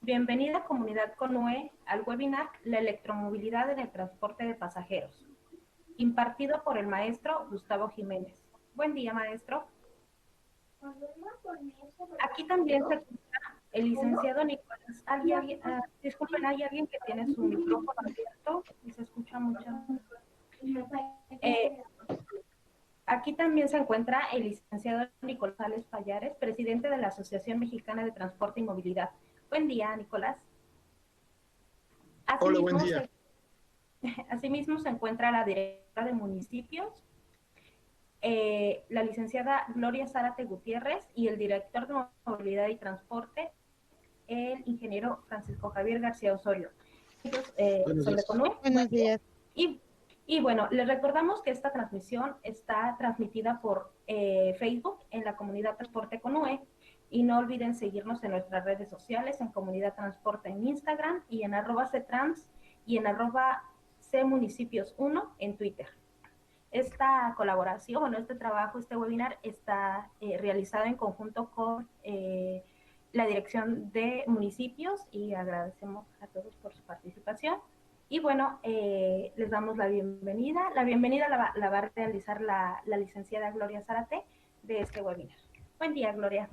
Bienvenida comunidad CONUE al webinar La electromovilidad en el transporte de pasajeros, impartido por el maestro Gustavo Jiménez. Buen día, maestro. Aquí también se encuentra el licenciado Nicolás. Disculpen, hay alguien que tiene su micrófono abierto y se escucha mucho. Eh, Aquí también se encuentra el licenciado Nicolás Payares, presidente de la Asociación Mexicana de Transporte y Movilidad. Buen día, Nicolás. Hola, buen día. Asimismo se encuentra la directora de municipios, la licenciada Gloria Zárate Gutiérrez, y el director de movilidad y transporte, el ingeniero Francisco Javier García Osorio. Ellos son de CONUE. Buenos días. Y bueno, les recordamos que esta transmisión está transmitida por Facebook en la comunidad Transporte CONUE, y no olviden seguirnos en nuestras redes sociales, en Comunidad Transporte en Instagram y en @ctrans y en @cmunicipios1 en Twitter. Esta colaboración, bueno, este trabajo, este webinar está realizado en conjunto con la Dirección de Municipios, y agradecemos a todos por su participación. Y bueno, les damos la bienvenida. La bienvenida la va a realizar la licenciada Gloria Zárate de este webinar. Buen día, Gloria.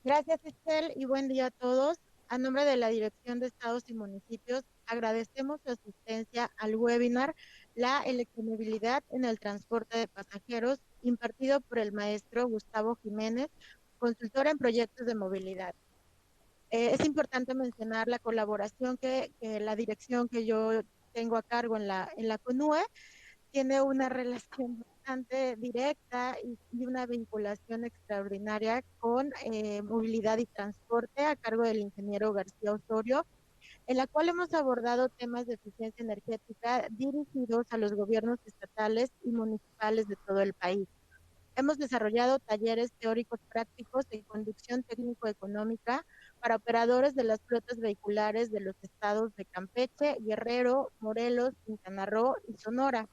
Gracias, Estel, y buen día a todos. A nombre de la Dirección de Estados y Municipios, agradecemos su asistencia al webinar La electromovilidad en el transporte de pasajeros, impartido por el maestro Gustavo Jiménez, consultor en proyectos de movilidad. Es importante mencionar la colaboración que la dirección que yo tengo a cargo en la CONUE tiene una relación bastante directa y una vinculación extraordinaria con movilidad y transporte a cargo del ingeniero García Osorio, en la cual hemos abordado temas de eficiencia energética dirigidos a los gobiernos estatales y municipales de todo el país. Hemos desarrollado talleres teóricos prácticos de conducción técnico-económica para operadores de las flotas vehiculares de los estados de Campeche, Guerrero, Morelos, Quintana Roo y Sonora.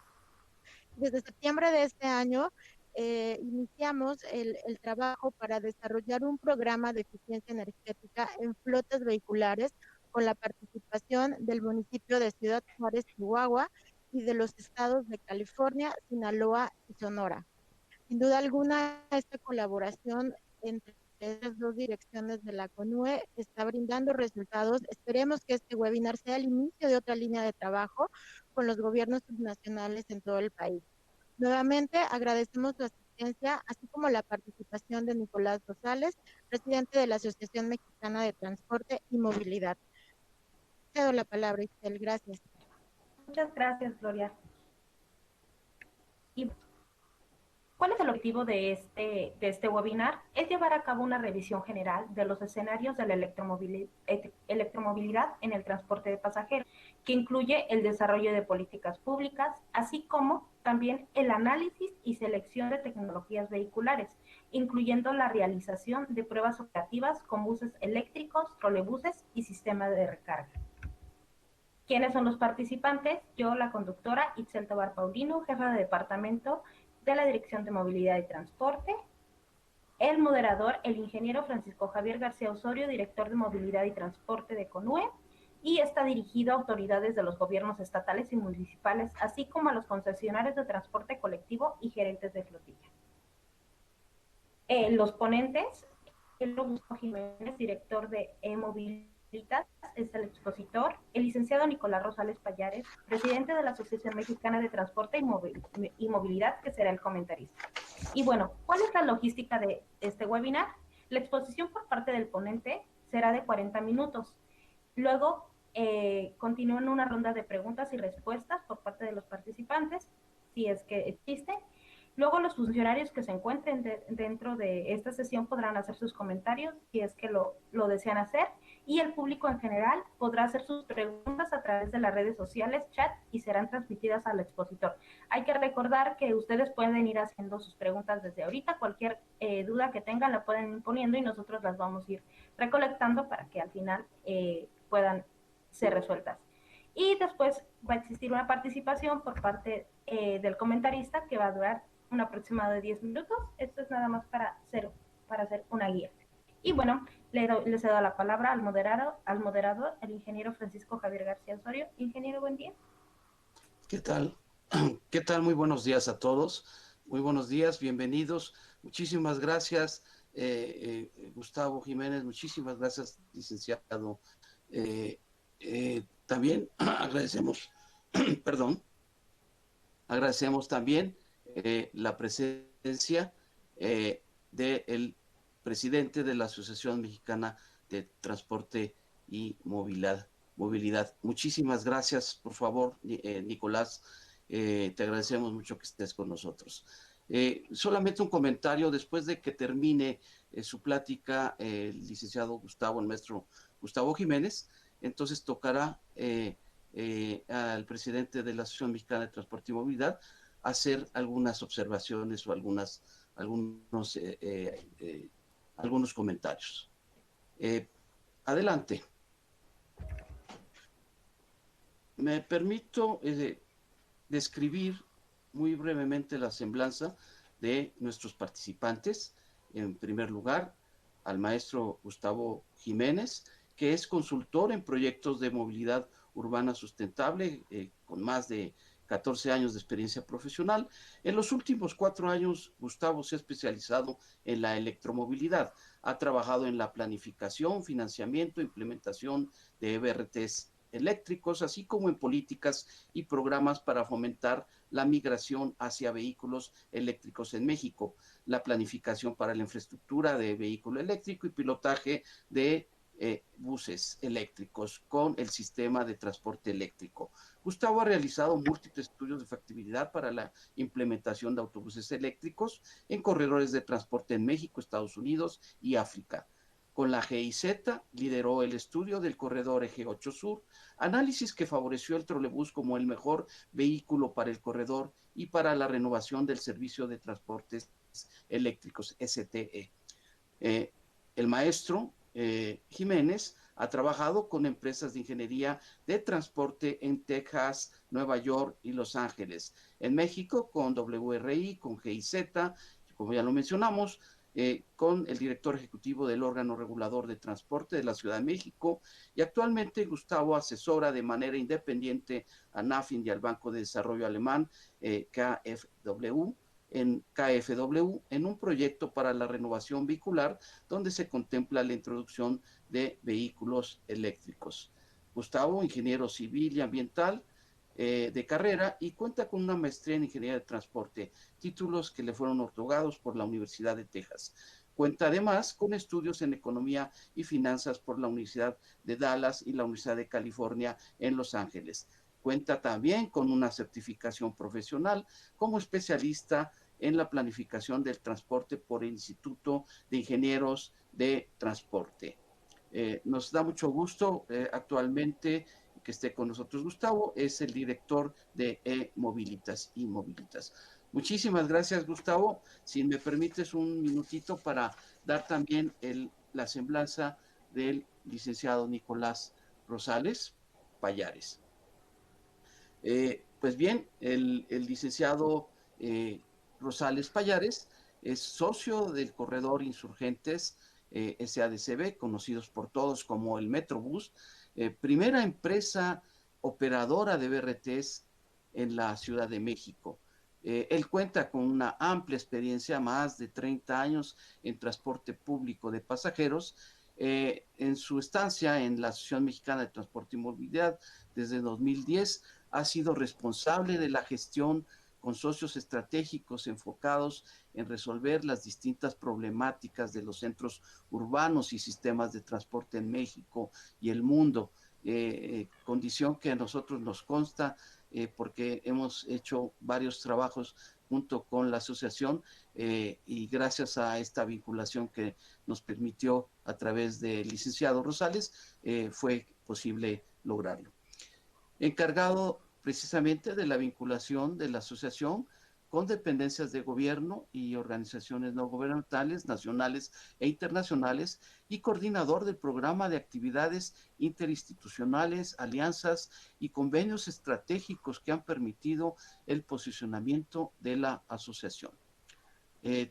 Desde septiembre de este año iniciamos el trabajo para desarrollar un programa de eficiencia energética en flotas vehiculares con la participación del municipio de Ciudad Juárez, Chihuahua, y de los estados de California, Sinaloa y Sonora. Sin duda alguna, esta colaboración entre las dos direcciones de la CONUE está brindando resultados. Esperemos que este webinar sea el inicio de otra línea de trabajo con los gobiernos subnacionales en todo el país. Nuevamente agradecemos su asistencia, así como la participación de Nicolás Rosales, presidente de la Asociación Mexicana de Transporte y Movilidad. Cedo la palabra, Isabel. Gracias. Muchas gracias, Gloria. Y ¿cuál es el objetivo de este webinar? Es llevar a cabo una revisión general de los escenarios de la electromovilidad en el transporte de pasajeros, que incluye el desarrollo de políticas públicas, así como también el análisis y selección de tecnologías vehiculares, incluyendo la realización de pruebas operativas con buses eléctricos, trolebuses y sistemas de recarga. ¿Quiénes son los participantes? Yo, la conductora Itzel Tobar Paulino, jefa de departamento de la Dirección de Movilidad y Transporte. El moderador, el ingeniero Francisco Javier García Osorio, director de Movilidad y Transporte de CONUE, y está dirigido a autoridades de los gobiernos estatales y municipales, así como a los concesionarios de transporte colectivo y gerentes de flotilla. Los ponentes, el Gustavo Jiménez, director de Movilidad, es el expositor, el licenciado Nicolás Rosales Payares, presidente de la Asociación Mexicana de Transporte y Movilidad, que será el comentarista. Y bueno, ¿cuál es la logística de este webinar? La exposición por parte del ponente será de 40 minutos. Luego continúan una ronda de preguntas y respuestas por parte de los participantes, si es que existen. Luego los funcionarios que se encuentren dentro de esta sesión podrán hacer sus comentarios si es que lo desean hacer, y el público en general podrá hacer sus preguntas a través de las redes sociales, chat, y serán transmitidas al expositor. Hay que recordar que ustedes pueden ir haciendo sus preguntas desde ahorita. Cualquier duda que tengan la pueden ir poniendo y nosotros las vamos a ir recolectando para que al final puedan ser resueltas. Y después va a existir una participación por parte del comentarista, que va a durar un aproximado de 10 minutos. Esto es nada más para hacer una guía. Y bueno, le cedo la palabra al moderador, el ingeniero Francisco Javier García Osorio. Ingeniero, buen día. ¿Qué tal? ¿Qué tal? Muy buenos días a todos. Muy buenos días, bienvenidos. Muchísimas gracias, Gustavo Jiménez. Muchísimas gracias, licenciado. También agradecemos, perdón, agradecemos también la presencia del presidente de la Asociación Mexicana de Transporte y Movilidad. Muchísimas gracias, por favor, Nicolás. Te agradecemos mucho que estés con nosotros. Solamente un comentario, después de que termine su plática el licenciado Gustavo, el maestro Gustavo Jiménez, entonces tocará al presidente de la Asociación Mexicana de Transporte y Movilidad hacer algunas observaciones o algunos comentarios. Adelante. Me permito describir muy brevemente la semblanza de nuestros participantes. En primer lugar, al maestro Gustavo Jiménez, que es consultor en proyectos de movilidad urbana sustentable, con más de 14 años de experiencia profesional. En los últimos 4 años, Gustavo se ha especializado en la electromovilidad. Ha trabajado en la planificación, financiamiento, implementación de EBRTs eléctricos, así como en políticas y programas para fomentar la migración hacia vehículos eléctricos en México, la planificación para la infraestructura de vehículo eléctrico y pilotaje de buses eléctricos con el sistema de transporte eléctrico. Gustavo ha realizado múltiples estudios de factibilidad para la implementación de autobuses eléctricos en corredores de transporte en México, Estados Unidos y África. Con la GIZ lideró el estudio del corredor Eje 8 Sur, análisis que favoreció el trolebús como el mejor vehículo para el corredor y para la renovación del servicio de transportes eléctricos, STE. El maestro Jiménez ha trabajado con empresas de ingeniería de transporte en Texas, Nueva York y Los Ángeles. En México con WRI, con GIZ, como ya lo mencionamos, con el director ejecutivo del órgano regulador de transporte de la Ciudad de México, y actualmente Gustavo asesora de manera independiente a NAFIN y al Banco de Desarrollo Alemán, KfW, en un proyecto para la renovación vehicular donde se contempla la introducción de vehículos eléctricos. Gustavo, ingeniero civil y ambiental de carrera, y cuenta con una maestría en ingeniería de transporte, títulos que le fueron otorgados por la Universidad de Texas. Cuenta además con estudios en economía y finanzas por la Universidad de Dallas y la Universidad de California en Los Ángeles. Cuenta también con una certificación profesional como especialista en la planificación del transporte por el Instituto de Ingenieros de Transporte. Nos da mucho gusto actualmente que esté con nosotros Gustavo, es el director de E-Mobilitas y Mobilitas. Muchísimas gracias, Gustavo. Si me permites un minutito para dar también la semblanza del licenciado Nicolás Rosales Payares. Pues bien, el licenciado Rosales Payares es socio del corredor Insurgentes SADCB, conocidos por todos como el Metrobús, primera empresa operadora de BRTs en la Ciudad de México. Él cuenta con una amplia experiencia, más de 30 años en transporte público de pasajeros. En su estancia en la Asociación Mexicana de Transporte y Movilidad desde 2010, ha sido responsable de la gestión con socios estratégicos enfocados en resolver las distintas problemáticas de los centros urbanos y sistemas de transporte en México y el mundo, condición que a nosotros nos consta porque hemos hecho varios trabajos junto con la asociación y gracias a esta vinculación que nos permitió a través del licenciado Rosales, fue posible lograrlo. Encargado precisamente de la vinculación de la asociación con dependencias de gobierno y organizaciones no gubernamentales, nacionales e internacionales, y coordinador del programa de actividades interinstitucionales, alianzas y convenios estratégicos que han permitido el posicionamiento de la asociación.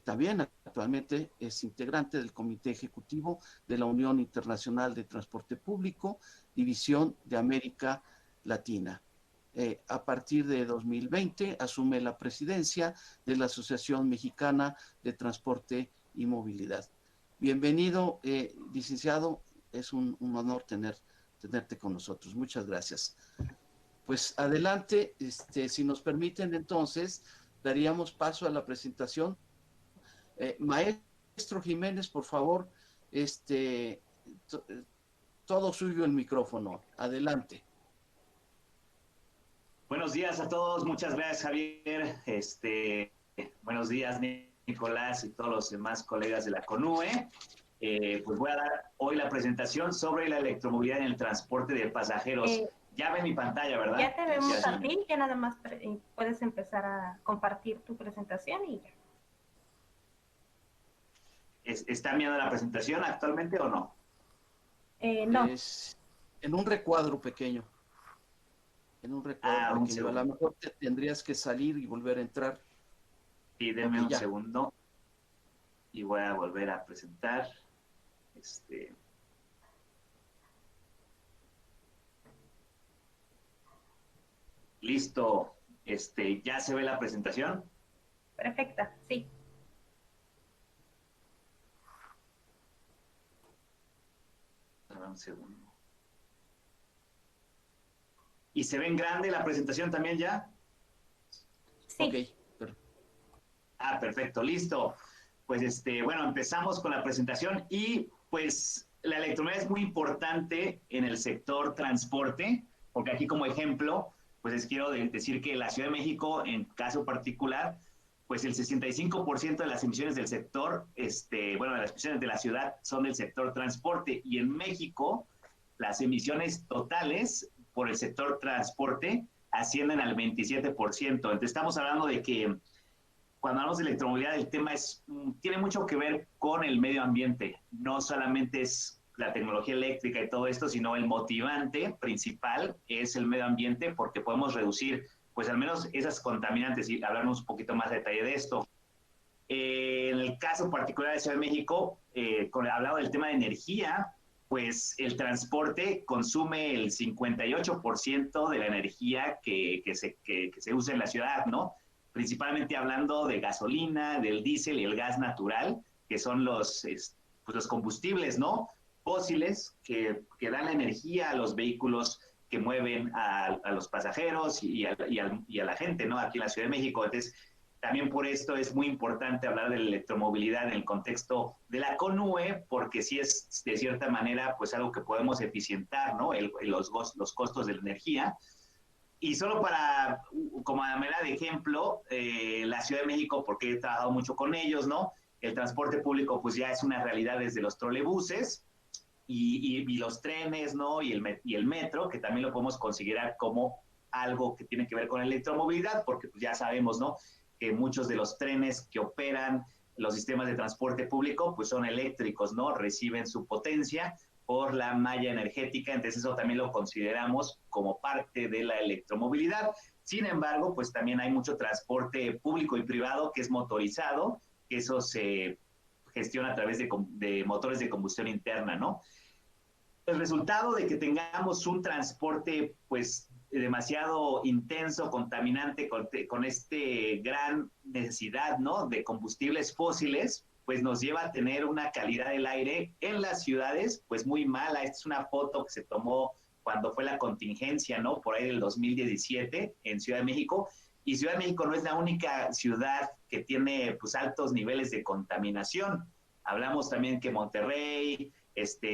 También actualmente es integrante del Comité Ejecutivo de la Unión Internacional de Transporte Público, División de América Latina. A partir de 2020 asume la presidencia de la Asociación Mexicana de Transporte y Movilidad. Bienvenido, licenciado, es un honor tenerte con nosotros. Muchas gracias. Pues adelante, si nos permiten entonces, daríamos paso a la presentación. Maestro Jiménez, por favor, todo suyo el micrófono. Adelante. Buenos días a todos, muchas gracias Javier, buenos días Nicolás y todos los demás colegas de la CONUE. Pues voy a dar hoy la presentación sobre la electromovilidad en el transporte de pasajeros. Ya ven mi pantalla, ¿verdad? Ya te vemos a ti, ya nada más puedes empezar a compartir tu presentación y ya. ¿Están viendo la presentación actualmente o no? No. Es en un recuadro pequeño. En un recuadro pequeño. A lo mejor tendrías que salir y volver a entrar. Sí, denme un segundo. Y voy a volver a presentar. Listo. ¿Ya se ve la presentación? Perfecta, sí. Dame un segundo. ¿Y se ve en grande la presentación también ya? Sí. Ok. Perfecto, listo. Pues bueno, empezamos con la presentación y pues la electromovilidad es muy importante en el sector transporte, porque aquí como ejemplo, pues les quiero decir que la Ciudad de México, en caso particular, pues el 65% de las emisiones del sector, bueno, de las emisiones de la ciudad son del sector transporte, y en México las emisiones totales por el sector transporte ascienden al 27%. Entonces estamos hablando de que cuando hablamos de electromovilidad, el tema tiene mucho que ver con el medio ambiente. No solamente es la tecnología eléctrica y todo esto, sino el motivante principal es el medio ambiente, porque podemos reducir, pues al menos esas contaminantes, y hablarnos un poquito más de detalle de esto. En el caso particular de Ciudad de México, hablado del tema de energía, pues el transporte consume el 58% de la energía que se usa en la ciudad, ¿no? Principalmente hablando de gasolina, del diésel y el gas natural, que son los combustibles, ¿no? Fósiles que dan la energía a los vehículos que mueven a los pasajeros y a la gente, ¿no? Aquí en la Ciudad de México. Entonces, también por esto es muy importante hablar de la electromovilidad en el contexto de la CONUE, porque sí es de cierta manera pues algo que podemos eficientar, ¿no? Los costos de la energía. Y solo como manera de ejemplo, la Ciudad de México, porque he trabajado mucho con ellos, ¿no? El transporte público pues ya es una realidad desde los trolebuses y los trenes, ¿no? Y el metro, que también lo podemos considerar como algo que tiene que ver con electromovilidad, porque pues ya sabemos, ¿no? Que muchos de los trenes que operan los sistemas de transporte público pues son eléctricos, ¿no? Reciben su potencia por la malla energética, entonces eso también lo consideramos como parte de la electromovilidad. Sin embargo, pues también hay mucho transporte público y privado que es motorizado, que eso se gestiona a través de motores de combustión interna, ¿no? El resultado de que tengamos un transporte pues demasiado intenso, contaminante, con gran necesidad, ¿no? De combustibles fósiles, pues nos lleva a tener una calidad del aire en las ciudades pues muy mala. Esta es una foto que se tomó cuando fue la contingencia, ¿no? Por ahí del 2017 en Ciudad de México. Y Ciudad de México no es la única ciudad que tiene pues altos niveles de contaminación. Hablamos también que Monterrey,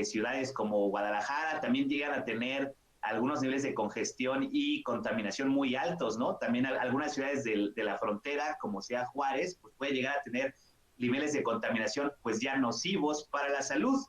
ciudades como Guadalajara también llegan a tener algunos niveles de congestión y contaminación muy altos, ¿no? También algunas ciudades de la frontera, como sea Juárez, pues puede llegar a tener niveles de contaminación pues ya nocivos para la salud.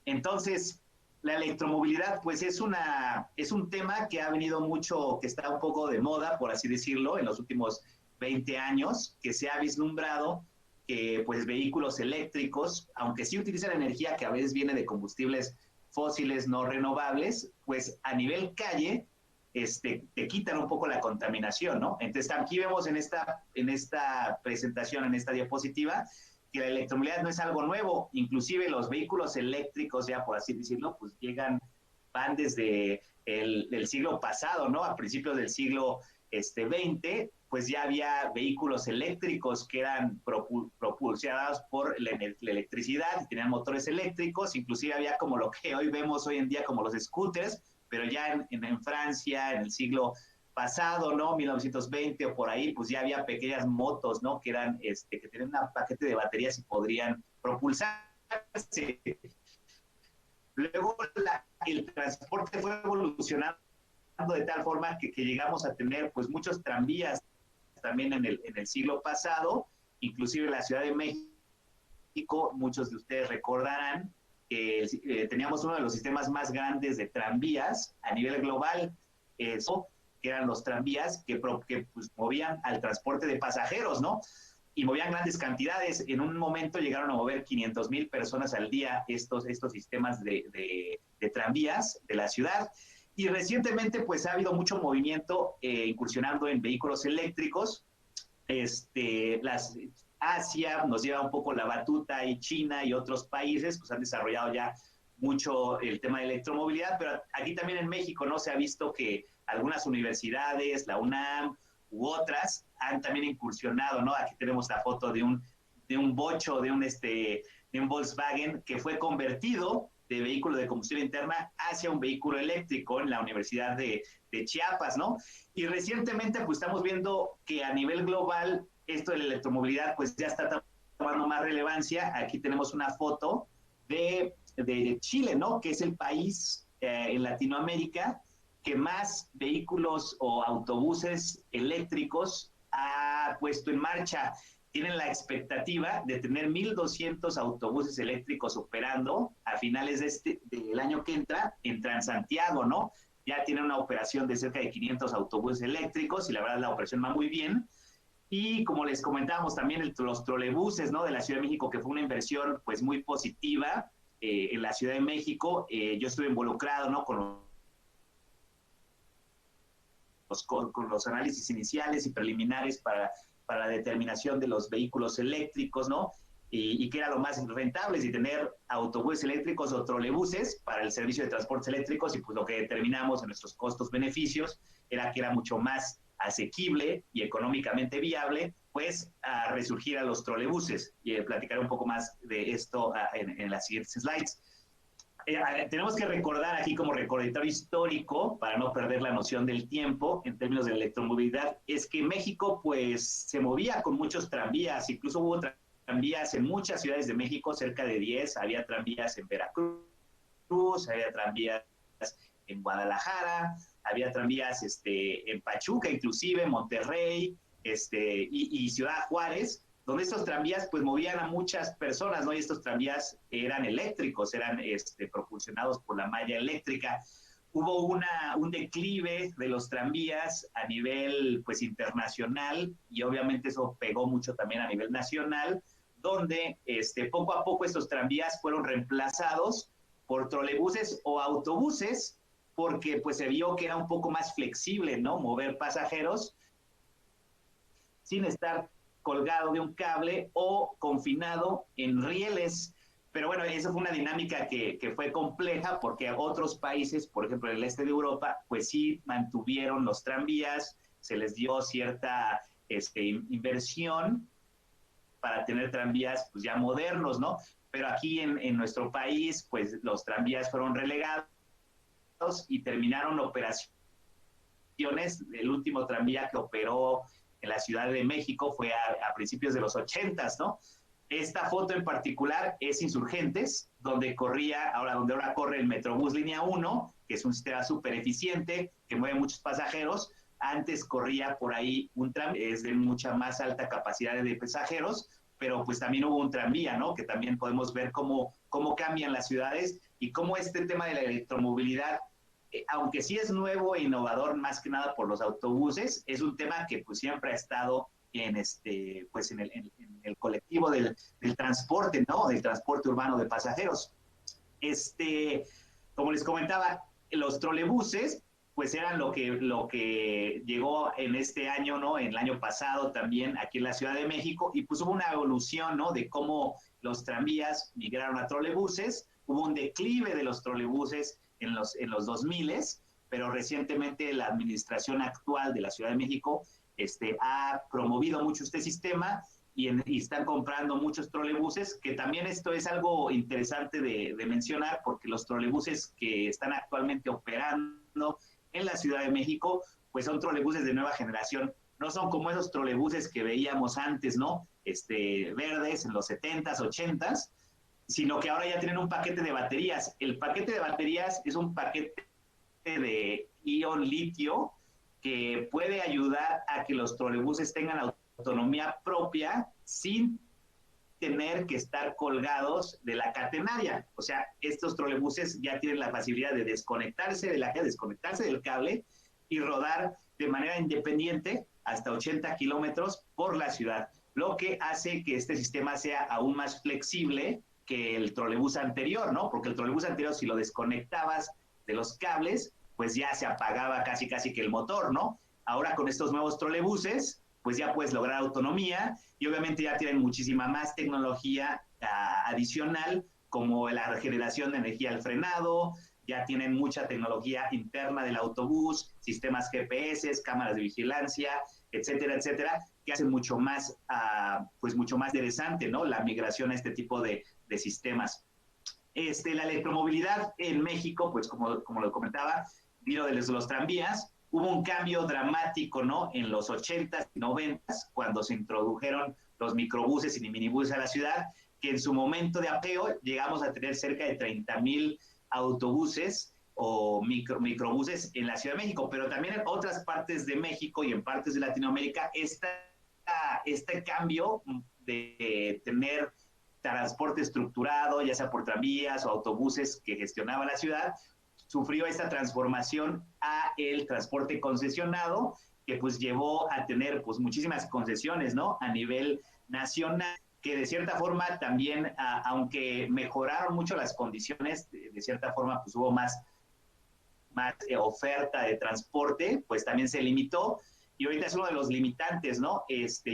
Entonces, la electromovilidad pues es un tema que ha venido mucho, que está un poco de moda, por así decirlo, en los últimos 20 años, que se ha vislumbrado que pues vehículos eléctricos, aunque sí utilizan energía que a veces viene de combustibles fósiles no renovables, pues a nivel calle te quitan un poco la contaminación, ¿no? Entonces aquí vemos en esta presentación, en esta diapositiva, que la electromovilidad no es algo nuevo, inclusive los vehículos eléctricos, ya por así decirlo, pues van desde el siglo pasado, ¿no? A principios del siglo XX, pues ya había vehículos eléctricos que eran propulsados por la electricidad y tenían motores eléctricos, inclusive había como lo que hoy vemos hoy en día como los scooters, pero ya en Francia, en el siglo pasado, ¿no? 1920 o por ahí, pues ya había pequeñas motos, ¿no? Que eran, que tenían un paquete de baterías y podrían propulsarse. Luego el transporte fue evolucionando de tal forma que llegamos a tener pues muchos tranvías también en el siglo pasado, inclusive en la Ciudad de México, muchos de ustedes recordarán que teníamos uno de los sistemas más grandes de tranvías a nivel global, eso, que eran los tranvías que pues, movían al transporte de pasajeros, ¿no? Y movían grandes cantidades. En un momento llegaron a mover 500,000 personas al día estos sistemas de tranvías de la ciudad. Y recientemente, pues, ha habido mucho movimiento incursionando en vehículos eléctricos. Asia nos lleva un poco la batuta, y China y otros países, pues, han desarrollado ya mucho el tema de electromovilidad, pero aquí también en México, ¿no? Se ha visto que algunas universidades, la UNAM u otras, han también incursionado, ¿no? Aquí tenemos la foto de un bocho, de un Volkswagen que fue convertido de vehículo de combustión interna hacia un vehículo eléctrico en la Universidad de Chiapas, ¿no? Y recientemente, pues, estamos viendo que a nivel global esto de la electromovilidad, pues, ya está tomando más relevancia. Aquí tenemos una foto de Chile, ¿no? Que es el país en Latinoamérica que más vehículos o autobuses eléctricos ha puesto en marcha. Tienen la expectativa de tener 1,200 autobuses eléctricos operando a finales del año que entra en Transantiago, ¿no? Ya tienen una operación de cerca de 500 autobuses eléctricos y la verdad la operación va muy bien. Y como les comentábamos también los trolebuses, ¿no? De la Ciudad de México, que fue una inversión pues muy positiva en la Ciudad de México. Yo estuve involucrado, ¿no? Con los análisis iniciales y preliminares para la determinación de los vehículos eléctricos, ¿no? Y que era lo más rentable, si tener autobuses eléctricos o trolebuses para el servicio de transportes eléctricos, y pues lo que determinamos en nuestros costos-beneficios era que era mucho más asequible y económicamente viable, pues a resurgir a los trolebuses. Y platicaré un poco más de esto en las siguientes slides. Tenemos que recordar aquí como recordatorio histórico, para no perder la noción del tiempo en términos de electromovilidad, es que México pues se movía con muchos tranvías, incluso hubo tranvías en muchas ciudades de México, cerca de 10, había tranvías en Veracruz, había tranvías en Guadalajara, había tranvías en Pachuca, inclusive, Monterrey, y Ciudad Juárez, donde estos tranvías pues movían a muchas personas, ¿no? Y estos tranvías eran eléctricos, eran propulsionados por la malla eléctrica. Hubo un declive de los tranvías a nivel pues internacional, y obviamente eso pegó mucho también a nivel nacional, donde poco a poco estos tranvías fueron reemplazados por trolebuses o autobuses, porque pues se vio que era un poco más flexible, ¿no? Mover pasajeros sin estar colgado de un cable o confinado en rieles. Pero bueno, esa fue una dinámica que fue compleja, porque otros países, por ejemplo en el este de Europa, pues sí mantuvieron los tranvías, se les dio cierta inversión para tener tranvías pues ya modernos, ¿no? Pero aquí en nuestro país, pues los tranvías fueron relegados y terminaron operaciones. El último tranvía que operó en la Ciudad de México fue a principios de los 80s, ¿no? Esta foto en particular es Insurgentes, donde ahora corre el Metrobús Línea 1, que es un sistema súper eficiente, que mueve muchos pasajeros. Antes corría por ahí un tranvía, es de mucha más alta capacidad de pasajeros, pero pues también hubo un tranvía, ¿no? Que también podemos ver cómo cambian las ciudades y cómo este tema de la electromovilidad, aunque sí es nuevo e innovador más que nada por los autobuses, es un tema que pues siempre ha estado en el colectivo del transporte, ¿no? Del transporte urbano de pasajeros. Como les comentaba, los trolebuses pues eran lo que llegó en este año, ¿no? En el año pasado también aquí en la Ciudad de México, y pues hubo una evolución, ¿no? De cómo los tranvías migraron a trolebuses, hubo un declive de los trolebuses en los 2000, pero recientemente la administración actual de la Ciudad de México ha promovido mucho este sistema y están comprando muchos trolebuses, que también esto es algo interesante de mencionar, porque los trolebuses que están actualmente operando en la Ciudad de México, pues son trolebuses de nueva generación, no son como esos trolebuses que veíamos antes, ¿no? Verdes en los 70s, 80s, sino que ahora ya tienen un paquete de baterías. El paquete de baterías es un paquete de ion litio que puede ayudar a que los trolebuses tengan autonomía propia sin tener que estar colgados de la catenaria. O sea, estos trolebuses ya tienen la facilidad de desconectarse desconectarse del cable y rodar de manera independiente hasta 80 kilómetros por la ciudad, lo que hace que este sistema sea aún más flexible que el trolebús anterior, ¿no? Porque el trolebús anterior, si lo desconectabas de los cables, pues ya se apagaba casi que el motor, ¿no? Ahora con estos nuevos trolebuses, pues ya puedes lograr autonomía y obviamente ya tienen muchísima más tecnología adicional, como la regeneración de energía al frenado, ya tienen mucha tecnología interna del autobús, sistemas GPS, cámaras de vigilancia, etcétera, etcétera, que hacen mucho más, pues mucho más interesante, ¿no? La migración a este tipo de sistemas. La electromovilidad en México, pues como lo comentaba, vino de los tranvías. Hubo un cambio dramático, ¿no? En los 80s y 90s, cuando se introdujeron los microbuses y minibuses a la ciudad, que en su momento de apogeo llegamos a tener cerca de 30,000 autobuses o microbuses en la Ciudad de México, pero también en otras partes de México y en partes de Latinoamérica, este cambio de tener transporte estructurado, ya sea por tranvías o autobuses que gestionaba la ciudad, sufrió esta transformación a el transporte concesionado, que pues llevó a tener pues muchísimas concesiones, ¿no? A nivel nacional, que de cierta forma también, aunque mejoraron mucho las condiciones, de cierta forma pues hubo más oferta de transporte, pues también se limitó. Y ahorita es uno de los limitantes, ¿no?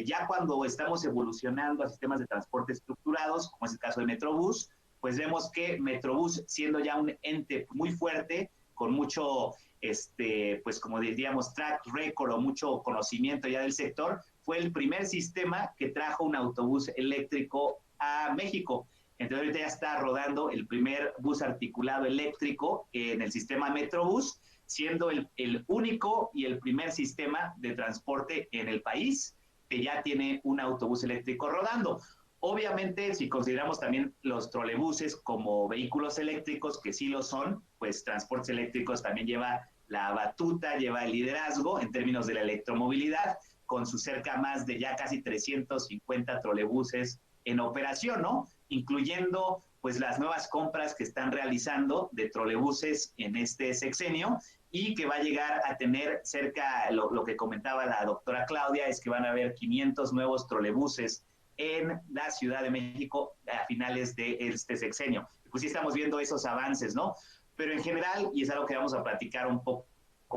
Ya cuando estamos evolucionando a sistemas de transporte estructurados, como es el caso de Metrobús, pues vemos que Metrobús, siendo ya un ente muy fuerte, con mucho, pues como diríamos, track record o mucho conocimiento ya del sector, fue el primer sistema que trajo un autobús eléctrico a México. Entonces ahorita ya está rodando el primer bus articulado eléctrico en el sistema Metrobús, siendo el único y el primer sistema de transporte en el país que ya tiene un autobús eléctrico rodando. Obviamente, si consideramos también los trolebuses como vehículos eléctricos, que sí lo son, pues Transportes Eléctricos también lleva la batuta, lleva el liderazgo en términos de la electromovilidad, con sus cerca más de ya casi 350 trolebuses en operación, ¿no? Incluyendo pues las nuevas compras que están realizando de trolebuses en este sexenio y que va a llegar a tener cerca, lo que comentaba la doctora Claudia, es que van a haber 500 nuevos trolebuses en la Ciudad de México a finales de este sexenio. Pues sí estamos viendo esos avances, ¿no? Pero en general, y es algo que vamos a platicar un poco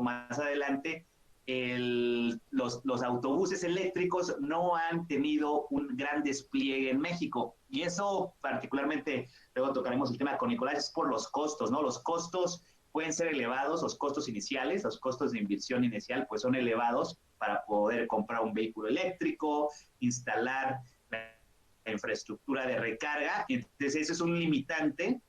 más adelante, los autobuses eléctricos no han tenido un gran despliegue en México. Y eso particularmente, luego tocaremos el tema con Nicolás, es por los costos, ¿no? Los costos pueden ser elevados, los costos iniciales, los costos de inversión inicial, pues son elevados para poder comprar un vehículo eléctrico, instalar la infraestructura de recarga. Entonces, eso es un limitante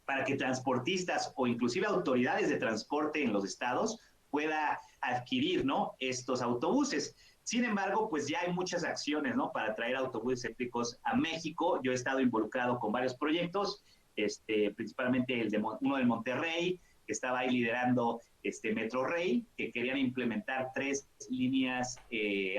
para que transportistas o inclusive autoridades de transporte en los estados pueda adquirir, ¿no? Estos autobuses. Sin embargo, pues ya hay muchas acciones, ¿no? Para traer autobuses eléctricos a México. Yo he estado involucrado con varios proyectos, principalmente uno del Monterrey, que estaba ahí liderando Metrorrey, que querían implementar 3 líneas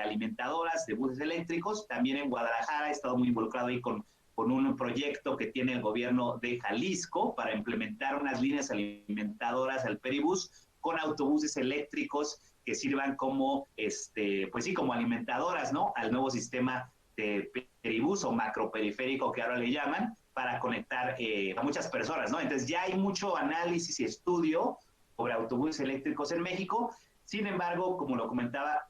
alimentadoras de buses eléctricos. También en Guadalajara he estado muy involucrado ahí con un proyecto que tiene el gobierno de Jalisco para implementar unas líneas alimentadoras al Peribús con autobuses eléctricos que sirvan como, pues sí, como alimentadoras, ¿no? Al nuevo sistema de Peribús o macroperiférico que ahora le llaman, para conectar a muchas personas, ¿no? Entonces ya hay mucho análisis y estudio sobre autobuses eléctricos en México. Sin embargo, como lo comentaba,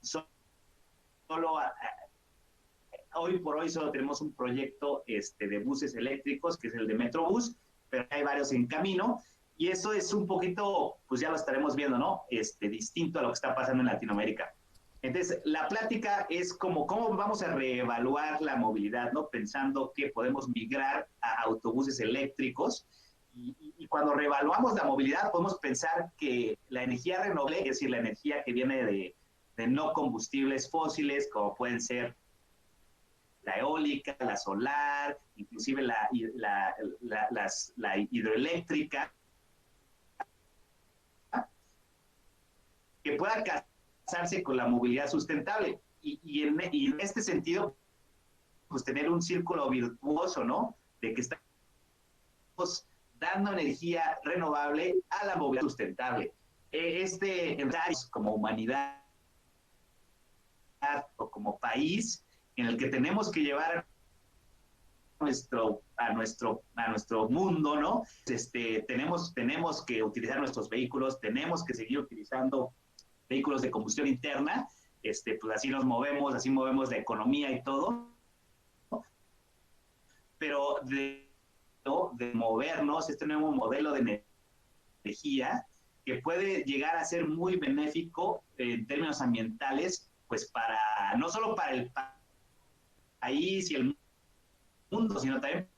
hoy por hoy solo tenemos un proyecto de buses eléctricos, que es el de Metrobús, pero hay varios en camino, y eso es un poquito, pues ya lo estaremos viendo, ¿no? Distinto a lo que está pasando en Latinoamérica. Entonces, la plática es como cómo vamos a reevaluar la movilidad, ¿no? Pensando que podemos migrar a autobuses eléctricos, y cuando reevaluamos la movilidad podemos pensar que la energía renovable, es decir, la energía que viene de no combustibles fósiles, como pueden ser la eólica, la solar, inclusive la hidroeléctrica, que pueda casarse con la movilidad sustentable. Y en este sentido, pues tener un círculo virtuoso, ¿no? De que estamos dando energía renovable a la movilidad sustentable. Como humanidad o como país, en el que tenemos que llevar a nuestro mundo, ¿no? Tenemos que utilizar nuestros vehículos, tenemos que seguir utilizando vehículos de combustión interna, pues así nos movemos, así movemos la economía y todo, pero de movernos, este nuevo modelo de energía que puede llegar a ser muy benéfico en términos ambientales, pues no solo para el país y el mundo, sino también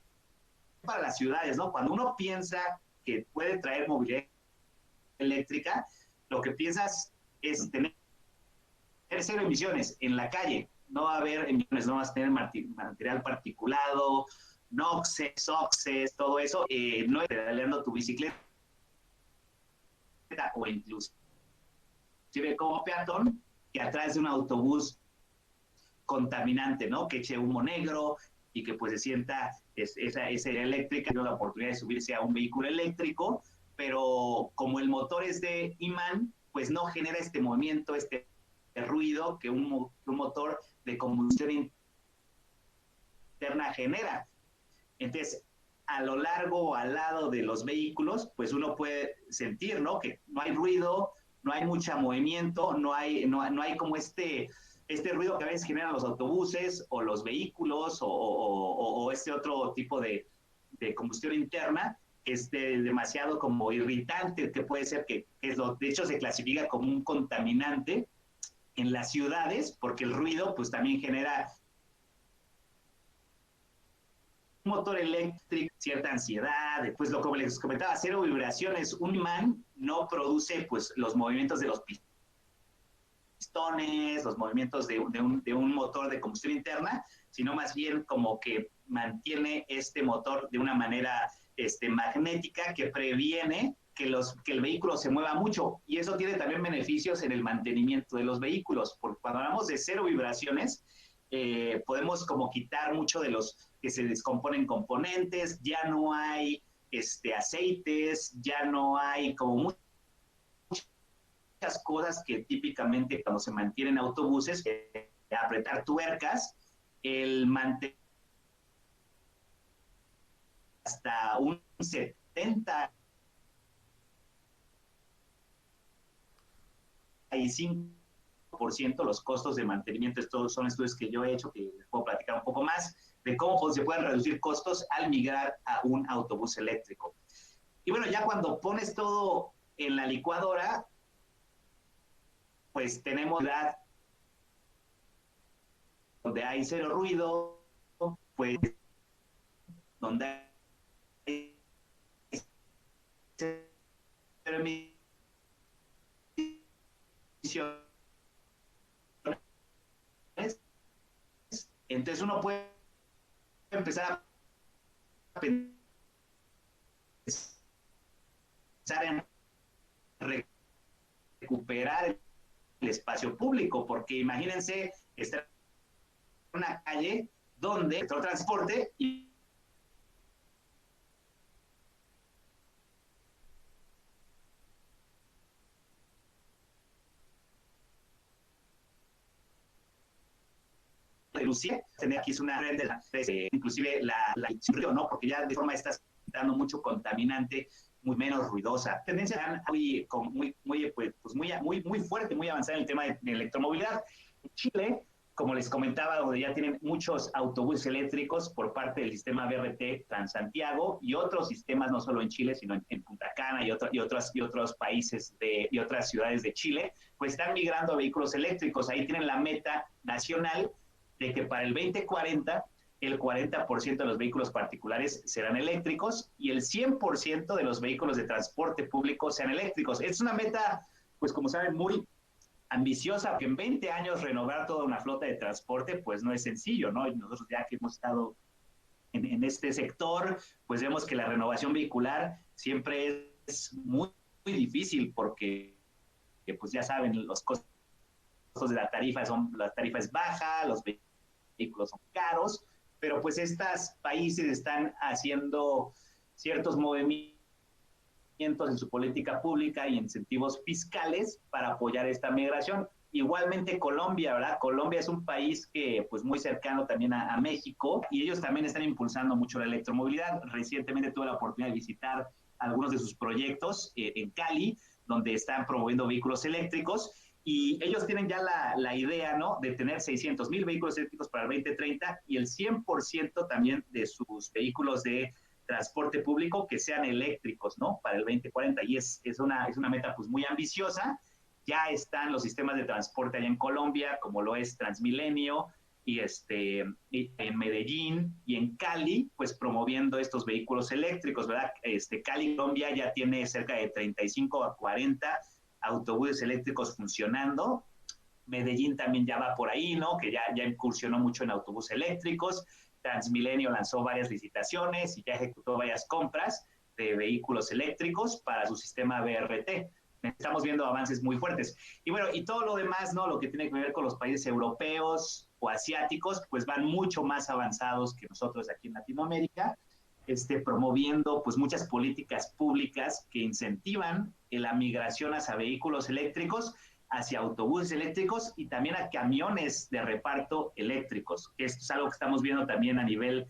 para las ciudades, ¿no? Cuando uno piensa que puede traer movilidad eléctrica, lo que piensas es tener cero emisiones en la calle. No va a haber emisiones, no vas a tener material particulado, NOxes, SOxes, todo eso. No es pedaleando tu bicicleta o inclusive como peatón, que atrás de un autobús contaminante, ¿no? Que eche humo negro y que pues se sienta esa eléctrica, tiene la oportunidad de subirse a un vehículo eléctrico, pero como el motor es de imán, pues no genera este movimiento, este ruido que un motor de combustión interna genera. Entonces, a lo largo o al lado de los vehículos, pues uno puede sentir, ¿no? Que no hay ruido, no hay mucho movimiento, no hay como este ruido que a veces generan los autobuses o los vehículos o este otro tipo de combustión interna, que es demasiado como irritante, que puede ser que de hecho se clasifica como un contaminante en las ciudades, porque el ruido pues también genera un motor eléctrico, cierta ansiedad, pues como les comentaba, cero vibraciones. Un imán no produce pues los movimientos de los pistones, los movimientos de un motor de combustión interna, sino más bien como que mantiene este motor de una manera magnética que previene que el vehículo se mueva mucho, y eso tiene también beneficios en el mantenimiento de los vehículos, porque cuando hablamos de cero vibraciones, podemos como quitar mucho de los que se descomponen componentes, ya no hay aceites, ya no hay como muchas cosas que típicamente cuando se mantienen autobuses, apretar tuercas, el mantener hasta un 70 5% los costos de mantenimiento. Estos son estudios que yo he hecho, que les puedo platicar un poco más de cómo se pueden reducir costos al migrar a un autobús eléctrico. Y bueno, ya cuando pones todo en la licuadora, pues tenemos donde hay cero ruido, pues donde hay cero emisiones. Entonces uno puede empezar a pensar en recuperar el espacio público, porque imagínense estar en una calle donde el transporte y Lucía, tener aquí una red de inclusive ¿no? Porque ya de forma estás dando mucho contaminante muy menos ruidosa. Tendencia muy fuerte, muy avanzada en el tema de electromovilidad. En Chile, como les comentaba, donde ya tienen muchos autobuses eléctricos por parte del sistema BRT Transantiago y otros sistemas, no solo en Chile, sino en Punta Cana y otros países y otras ciudades de Chile, pues están migrando a vehículos eléctricos. Ahí tienen la meta nacional de que para el 2040 el 40% de los vehículos particulares serán eléctricos y el 100% de los vehículos de transporte público sean eléctricos. Es una meta, pues como saben, muy ambiciosa, porque en 20 años renovar toda una flota de transporte, pues no es sencillo, ¿no? Y nosotros ya que hemos estado en este sector, pues vemos que la renovación vehicular siempre es muy difícil porque, pues ya saben, los costos de la tarifa es baja, los vehículos son caros, pero pues estos países están haciendo ciertos movimientos en su política pública y incentivos fiscales para apoyar esta migración. Igualmente Colombia, ¿verdad? Colombia es un país que, pues, muy cercano también a México y ellos también están impulsando mucho la electromovilidad. Recientemente tuve la oportunidad de visitar algunos de sus proyectos en Cali, donde están promoviendo vehículos eléctricos y ellos tienen ya la idea, ¿no?, de tener 600,000 vehículos eléctricos para el 2030 y el 100% también de sus vehículos de transporte público que sean eléctricos, ¿no?, para el 2040. Y es una meta pues muy ambiciosa. Ya están los sistemas de transporte allá en Colombia, como lo es Transmilenio, y en Medellín y en Cali, pues promoviendo estos vehículos eléctricos, ¿verdad? Cali, Colombia, ya tiene cerca de 35 a 40 autobuses eléctricos funcionando. Medellín también ya va por ahí, ¿no?, que ya incursionó mucho en autobuses eléctricos. Transmilenio lanzó varias licitaciones y ya ejecutó varias compras de vehículos eléctricos para su sistema BRT. Estamos viendo avances muy fuertes. Y bueno, y todo lo demás, ¿no?, lo que tiene que ver con los países europeos o asiáticos, pues van mucho más avanzados que nosotros aquí en Latinoamérica, promoviendo pues muchas políticas públicas que incentivan la migración hacia vehículos eléctricos, hacia autobuses eléctricos y también a camiones de reparto eléctricos. Esto es algo que estamos viendo también a nivel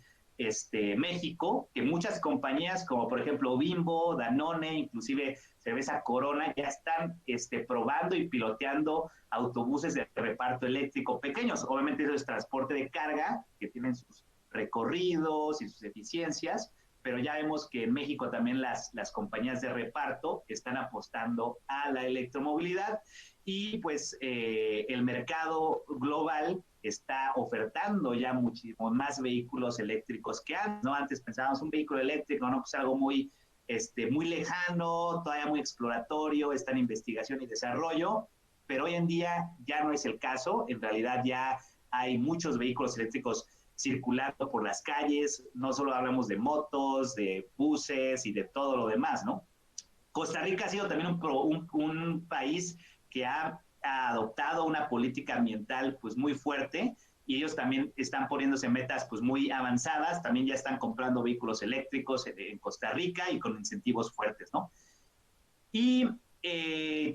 México, que muchas compañías como por ejemplo Bimbo, Danone, inclusive Cerveza Corona, ya están probando y piloteando autobuses de reparto eléctrico pequeños. Obviamente eso es transporte de carga, que tienen sus recorridos y sus eficiencias, pero ya vemos que en México también las compañías de reparto están apostando a la electromovilidad y pues el mercado global está ofertando ya muchísimo más vehículos eléctricos que antes, ¿no? Antes pensábamos un vehículo eléctrico, ¿no?, pues algo muy lejano, todavía muy exploratorio, está en investigación y desarrollo, pero hoy en día ya no es el caso. En realidad ya hay muchos vehículos eléctricos circulando por las calles, no solo hablamos de motos, de buses y de todo lo demás, ¿no? Costa Rica ha sido también un país que ha adoptado una política ambiental pues muy fuerte y ellos también están poniéndose metas pues muy avanzadas, también ya están comprando vehículos eléctricos en Costa Rica y con incentivos fuertes, ¿no? Y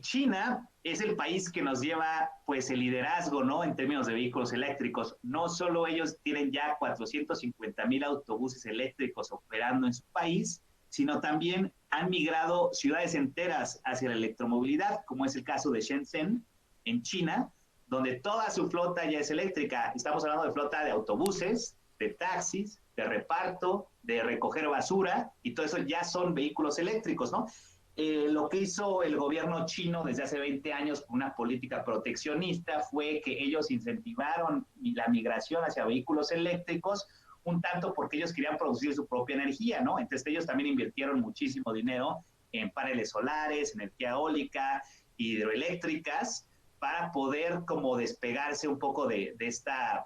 China es el país que nos lleva pues el liderazgo, ¿no?, en términos de vehículos eléctricos. No solo ellos tienen ya 450,000 autobuses eléctricos operando en su país, sino también han migrado ciudades enteras hacia la electromovilidad, como es el caso de Shenzhen, en China, donde toda su flota ya es eléctrica. Estamos hablando de flota de autobuses, de taxis, de reparto, de recoger basura, y todo eso ya son vehículos eléctricos, ¿no? Lo que hizo el gobierno chino desde hace 20 años con una política proteccionista fue que ellos incentivaron la migración hacia vehículos eléctricos, un tanto porque ellos querían producir su propia energía, ¿no? Entonces ellos también invirtieron muchísimo dinero en paneles solares, energía eólica, hidroeléctricas, para poder como despegarse un poco de esta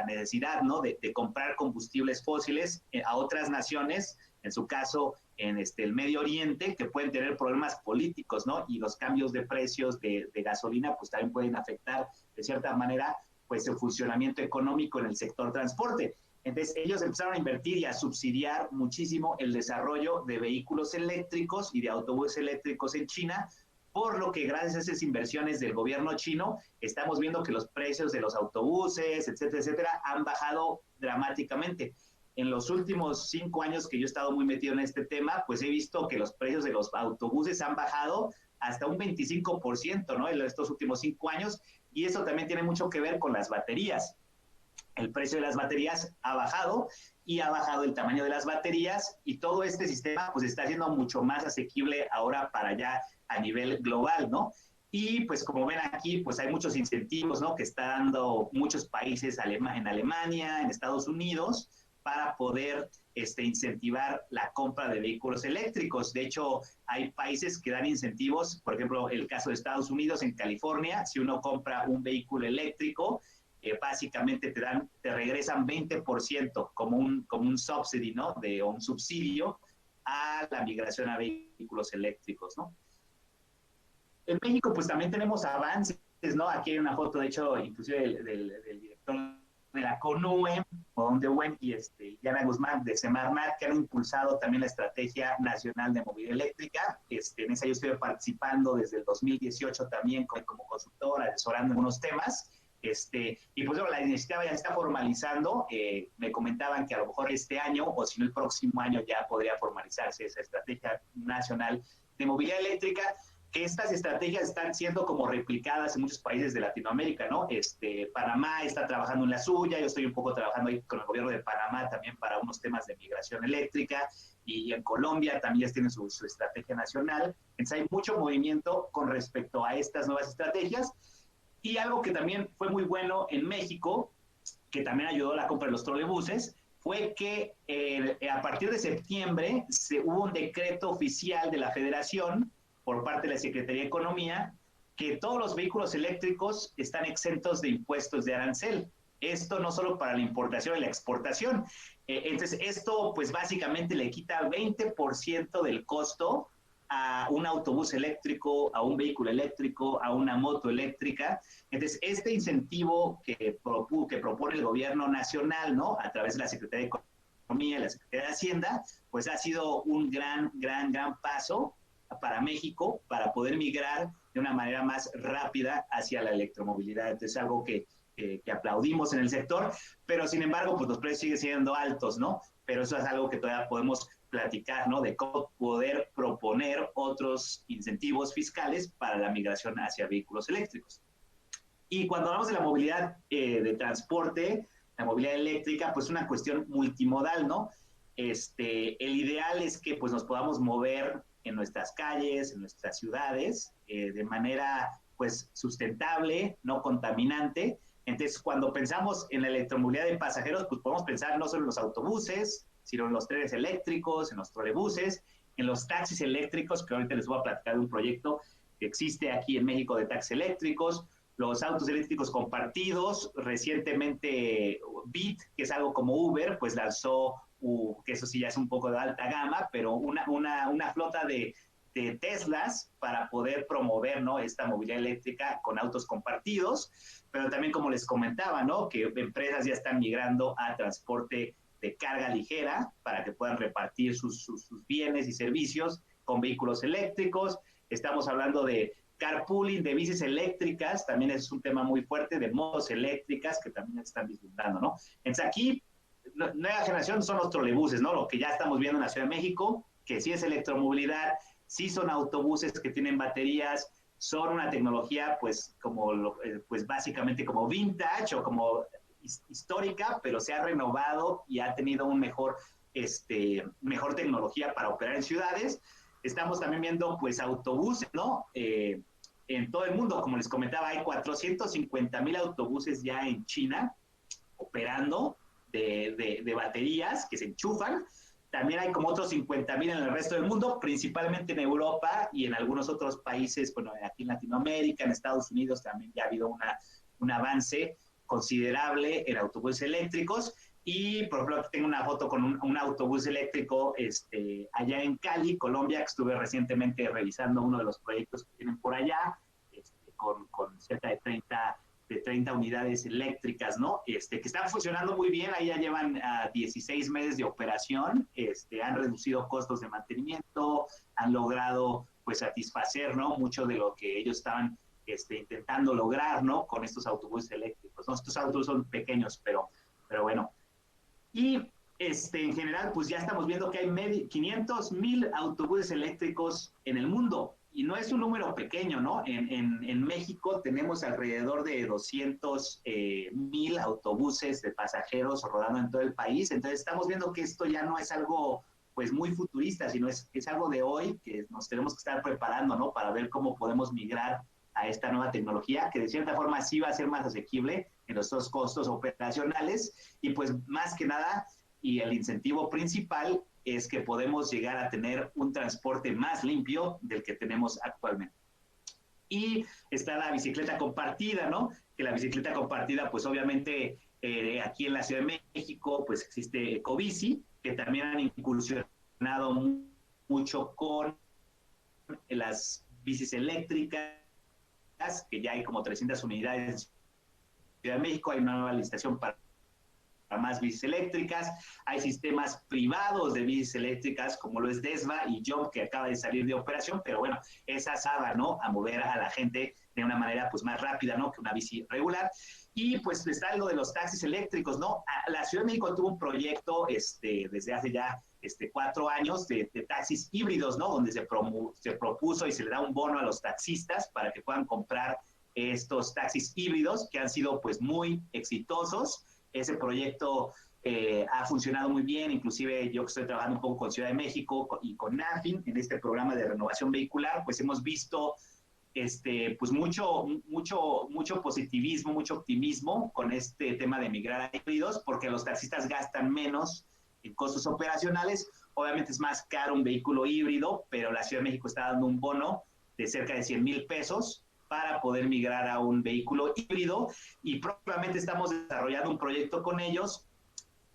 necesidad, ¿no?, de comprar combustibles fósiles a otras naciones, en su caso en el Medio Oriente, que pueden tener problemas políticos, ¿no? Y los cambios de precios de gasolina pues también pueden afectar de cierta manera pues el funcionamiento económico en el sector transporte. Entonces ellos empezaron a invertir y a subsidiar muchísimo el desarrollo de vehículos eléctricos y de autobuses eléctricos en China, por lo que gracias a esas inversiones del gobierno chino estamos viendo que los precios de los autobuses, etcétera, etcétera, han bajado dramáticamente. en los últimos 5 años que yo he estado muy metido en este tema, pues he visto que los precios de los autobuses han bajado hasta un 25%, ¿no? En estos últimos 5 años, y eso también tiene mucho que ver con las baterías. El precio de las baterías ha bajado y ha bajado el tamaño de las baterías, y todo este sistema pues está siendo mucho más asequible ahora para allá a nivel global, ¿no? Y pues como ven aquí, pues hay muchos incentivos, ¿no? Que está dando muchos países en Alemania, en Estados Unidos, para poder incentivar la compra de vehículos eléctricos. De hecho, hay países que dan incentivos, por ejemplo, el caso de Estados Unidos, en California, si uno compra un vehículo eléctrico, básicamente te regresan 20% como un subsidy, ¿no? O un subsidio a la migración a vehículos eléctricos, ¿no? En México, pues también tenemos avances, ¿no? Aquí hay una foto, de hecho, inclusive del director de la CONUE, Ondewen y Yana Guzmán de Semarnat, que han impulsado también la Estrategia Nacional de Movilidad Eléctrica. En esa yo estoy participando desde el 2018 también como consultora, asesorando en unos temas. Y pues bueno, la iniciativa ya se está formalizando. Me comentaban que a lo mejor este año, o si no el próximo año, ya podría formalizarse esa Estrategia Nacional de Movilidad Eléctrica, que estas estrategias están siendo como replicadas en muchos países de Latinoamérica, ¿no? Panamá está trabajando en la suya, yo estoy un poco trabajando ahí con el gobierno de Panamá también para unos temas de migración eléctrica, y en Colombia también ya tienen su estrategia nacional. Entonces hay mucho movimiento con respecto a estas nuevas estrategias. Y algo que también fue muy bueno en México, que también ayudó a la compra de los trolebuses, fue que a partir de septiembre hubo un decreto oficial de la Federación por parte de la Secretaría de Economía, que todos los vehículos eléctricos están exentos de impuestos de arancel. Esto no solo para la importación y la exportación. Entonces, esto pues básicamente le quita 20% del costo a un autobús eléctrico, a un vehículo eléctrico, a una moto eléctrica. Entonces, este incentivo que propone el gobierno nacional, ¿no? A través de la Secretaría de Economía y la Secretaría de Hacienda, pues ha sido un gran paso para México, para poder migrar de una manera más rápida hacia la electromovilidad. Entonces, algo que aplaudimos en el sector, pero sin embargo, pues los precios siguen siendo altos, ¿no? Pero eso es algo que todavía podemos platicar, ¿no? De cómo poder proponer otros incentivos fiscales para la migración hacia vehículos eléctricos. Y cuando hablamos de la movilidad de transporte, la movilidad eléctrica, pues es una cuestión multimodal, ¿no? El ideal es que pues nos podamos mover en nuestras calles, en nuestras ciudades, de manera pues sustentable, no contaminante. Entonces, cuando pensamos en la electromovilidad de pasajeros, pues podemos pensar no solo en los autobuses, sino en los trenes eléctricos, en los trolebuses, en los taxis eléctricos, que ahorita les voy a platicar de un proyecto que existe aquí en México de taxis eléctricos, los autos eléctricos compartidos. Recientemente Bit, que es algo como Uber, pues lanzó, que eso sí ya es un poco de alta gama, pero una flota de Teslas para poder promover, ¿no? Esta movilidad eléctrica con autos compartidos. Pero también, como les comentaba, ¿no? Que empresas ya están migrando a transporte de carga ligera para que puedan repartir sus bienes y servicios con vehículos eléctricos. Estamos hablando de carpooling, de bicis eléctricas, también es un tema muy fuerte, de motos eléctricas que también están disfrutando, ¿no? Entonces aquí, nueva generación son los trolebuses, ¿no? Lo que ya estamos viendo en la Ciudad de México, que sí es electromovilidad, sí son autobuses que tienen baterías, son una tecnología pues pues básicamente como vintage o como histórica, pero se ha renovado y ha tenido un mejor tecnología para operar en ciudades. Estamos también viendo pues autobuses, ¿no? En todo el mundo, como les comentaba, hay 450,000 autobuses ya en China operando de baterías que se enchufan. También hay como otros 50,000 en el resto del mundo, principalmente en Europa y en algunos otros países, bueno, aquí en Latinoamérica, en Estados Unidos también ya ha habido un avance considerable en autobuses eléctricos. Y, por ejemplo, aquí tengo una foto con un autobús eléctrico allá en Cali, Colombia, que estuve recientemente revisando uno de los proyectos que tienen por allá, con cerca de 30 unidades eléctricas, ¿no? Que están funcionando muy bien. Ahí ya llevan 16 meses de operación, han reducido costos de mantenimiento, han logrado pues satisfacer, ¿no? Mucho de lo que ellos estaban intentando lograr, ¿no? Con estos autobuses eléctricos, ¿no? Estos autobuses son pequeños, pero bueno. Y en general, pues ya estamos viendo que hay 500,000 autobuses eléctricos en el mundo. Y no es un número pequeño, ¿no? En México tenemos alrededor de 200,000 autobuses de pasajeros rodando en todo el país. Entonces estamos viendo que esto ya no es algo pues muy futurista, sino es algo de hoy que nos tenemos que estar preparando, ¿no? Para ver cómo podemos migrar a esta nueva tecnología, que de cierta forma sí va a ser más asequible en nuestros costos operacionales. Y pues más que nada, y el incentivo principal es que podemos llegar a tener un transporte más limpio del que tenemos actualmente. Y está la bicicleta compartida, ¿no? Que la bicicleta compartida, pues obviamente aquí en la Ciudad de México, pues existe Ecobici, que también han incursionado mucho con las bicis eléctricas, que ya hay como 300 unidades en Ciudad de México, hay una nueva licitación para más bicis eléctricas, hay sistemas privados de bicis eléctricas como lo es Desva y Jump, que acaba de salir de operación, pero bueno, esa sabe, ¿no? A mover a la gente de una manera pues más rápida, ¿no? Que una bici regular. Y pues está lo de los taxis eléctricos, ¿no? La Ciudad de México tuvo un proyecto desde hace ya 4 años de taxis híbridos, ¿no? Donde se propuso y se le da un bono a los taxistas para que puedan comprar estos taxis híbridos que han sido pues muy exitosos. Ese proyecto ha funcionado muy bien, inclusive yo que estoy trabajando un poco con Ciudad de México y con NAFIN en este programa de renovación vehicular, pues hemos visto pues mucho positivismo, mucho optimismo con este tema de migrar a híbridos, porque los taxistas gastan menos en costos operacionales. Obviamente es más caro un vehículo híbrido, pero la Ciudad de México está dando un bono de cerca de 100,000 pesos para poder migrar a un vehículo híbrido, y próximamente estamos desarrollando un proyecto con ellos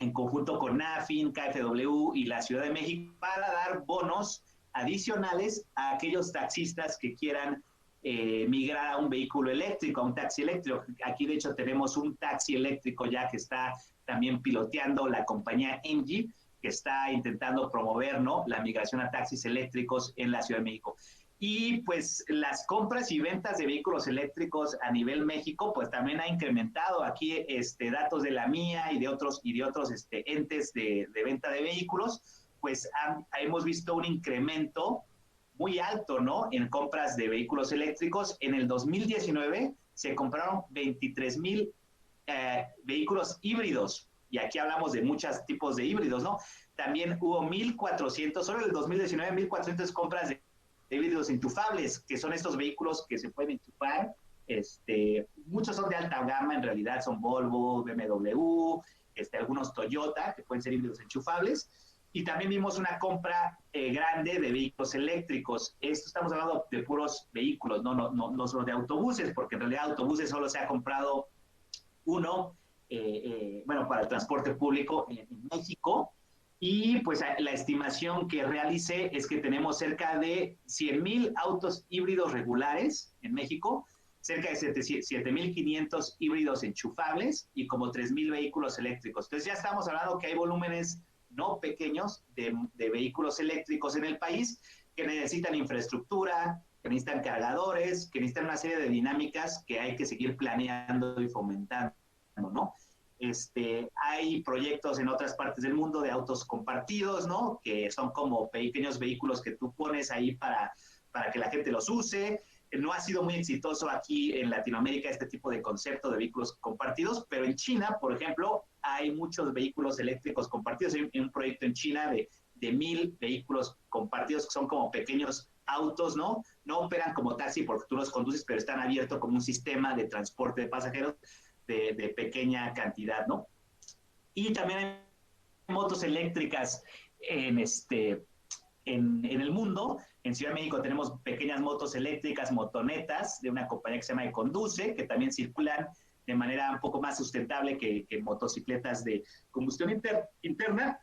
en conjunto con NAFIN, KfW y la Ciudad de México para dar bonos adicionales a aquellos taxistas que quieran migrar a un vehículo eléctrico, a un taxi eléctrico. Aquí de hecho tenemos un taxi eléctrico ya que está también piloteando la compañía Engie, que está intentando promover, ¿no?, la migración a taxis eléctricos en la Ciudad de México. Y pues las compras y ventas de vehículos eléctricos a nivel México, pues también ha incrementado. Aquí datos de la mía y de otros entes de venta de vehículos, pues hemos visto un incremento muy alto, ¿no?, en compras de vehículos eléctricos. En el 2019 se compraron 23,000 vehículos híbridos, y aquí hablamos de muchos tipos de híbridos, ¿no? También hubo 1,400, solo en el 2019, 1,400 compras de híbridos enchufables, que son estos vehículos que se pueden enchufar. Muchos son de alta gama, en realidad son Volvo, BMW, algunos Toyota, que pueden ser híbridos enchufables. Y también vimos una compra grande de vehículos eléctricos. Esto estamos hablando de puros vehículos, no solo de autobuses, porque en realidad autobuses solo se ha comprado uno, para el transporte público en México. Y pues la estimación que realicé es que tenemos cerca de 100,000 autos híbridos regulares en México, cerca de 7,500 híbridos enchufables y como 3,000 vehículos eléctricos. Entonces ya estamos hablando que hay volúmenes no pequeños de vehículos eléctricos en el país que necesitan infraestructura, que necesitan cargadores, que necesitan una serie de dinámicas que hay que seguir planeando y fomentando, ¿no? Hay proyectos en otras partes del mundo de autos compartidos, ¿no?, que son como pequeños vehículos que tú pones ahí para que la gente los use. No ha sido muy exitoso aquí en Latinoamérica este tipo de concepto de vehículos compartidos, pero en China, por ejemplo, hay muchos vehículos eléctricos compartidos. Hay un proyecto en China de 1,000 vehículos compartidos que son como pequeños autos, ¿no? No operan como taxi porque tú los conduces, pero están abiertos como un sistema de transporte de pasajeros de pequeña cantidad, ¿no? Y también hay motos eléctricas en el mundo. En Ciudad de México tenemos pequeñas motos eléctricas, motonetas, de una compañía que se llama Econduce, que también circulan de manera un poco más sustentable que motocicletas de combustión interna,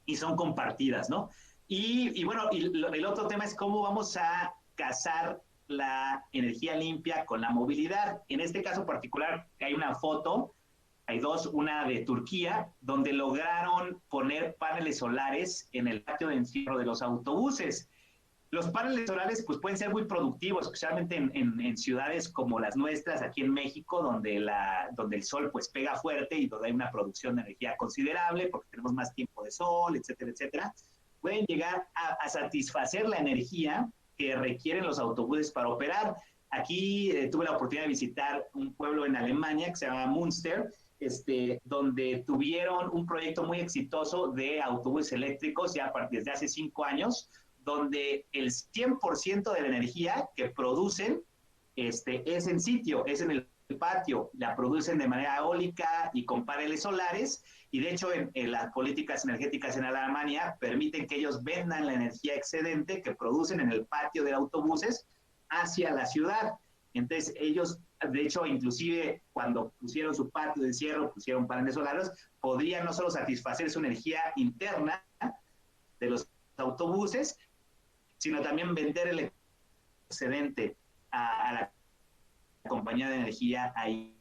y son compartidas, ¿no? Y bueno, el otro tema es cómo vamos a casar la energía limpia con la movilidad. En este caso particular hay una foto, hay dos, una de Turquía, donde lograron poner paneles solares en el patio de encierro de los autobuses. Los paneles solares pues pueden ser muy productivos, especialmente en ciudades como las nuestras, aquí en México, donde el sol pues pega fuerte y donde hay una producción de energía considerable, porque tenemos más tiempo de sol, etcétera, etcétera. Pueden llegar a satisfacer la energía que requieren los autobuses para operar. Aquí tuve la oportunidad de visitar un pueblo en Alemania que se llama Münster, donde tuvieron un proyecto muy exitoso de autobuses eléctricos ya desde hace 5 años, donde el 100% de la energía que producen es en sitio, es en el patio, la producen de manera eólica y con paneles solares, y de hecho en las políticas energéticas en Alemania permiten que ellos vendan la energía excedente que producen en el patio de autobuses hacia la ciudad. Entonces ellos, de hecho, inclusive cuando pusieron su patio de encierro, pusieron paneles solares, podrían no solo satisfacer su energía interna de los autobuses, sino también vender el excedente a la compañía de energía ahí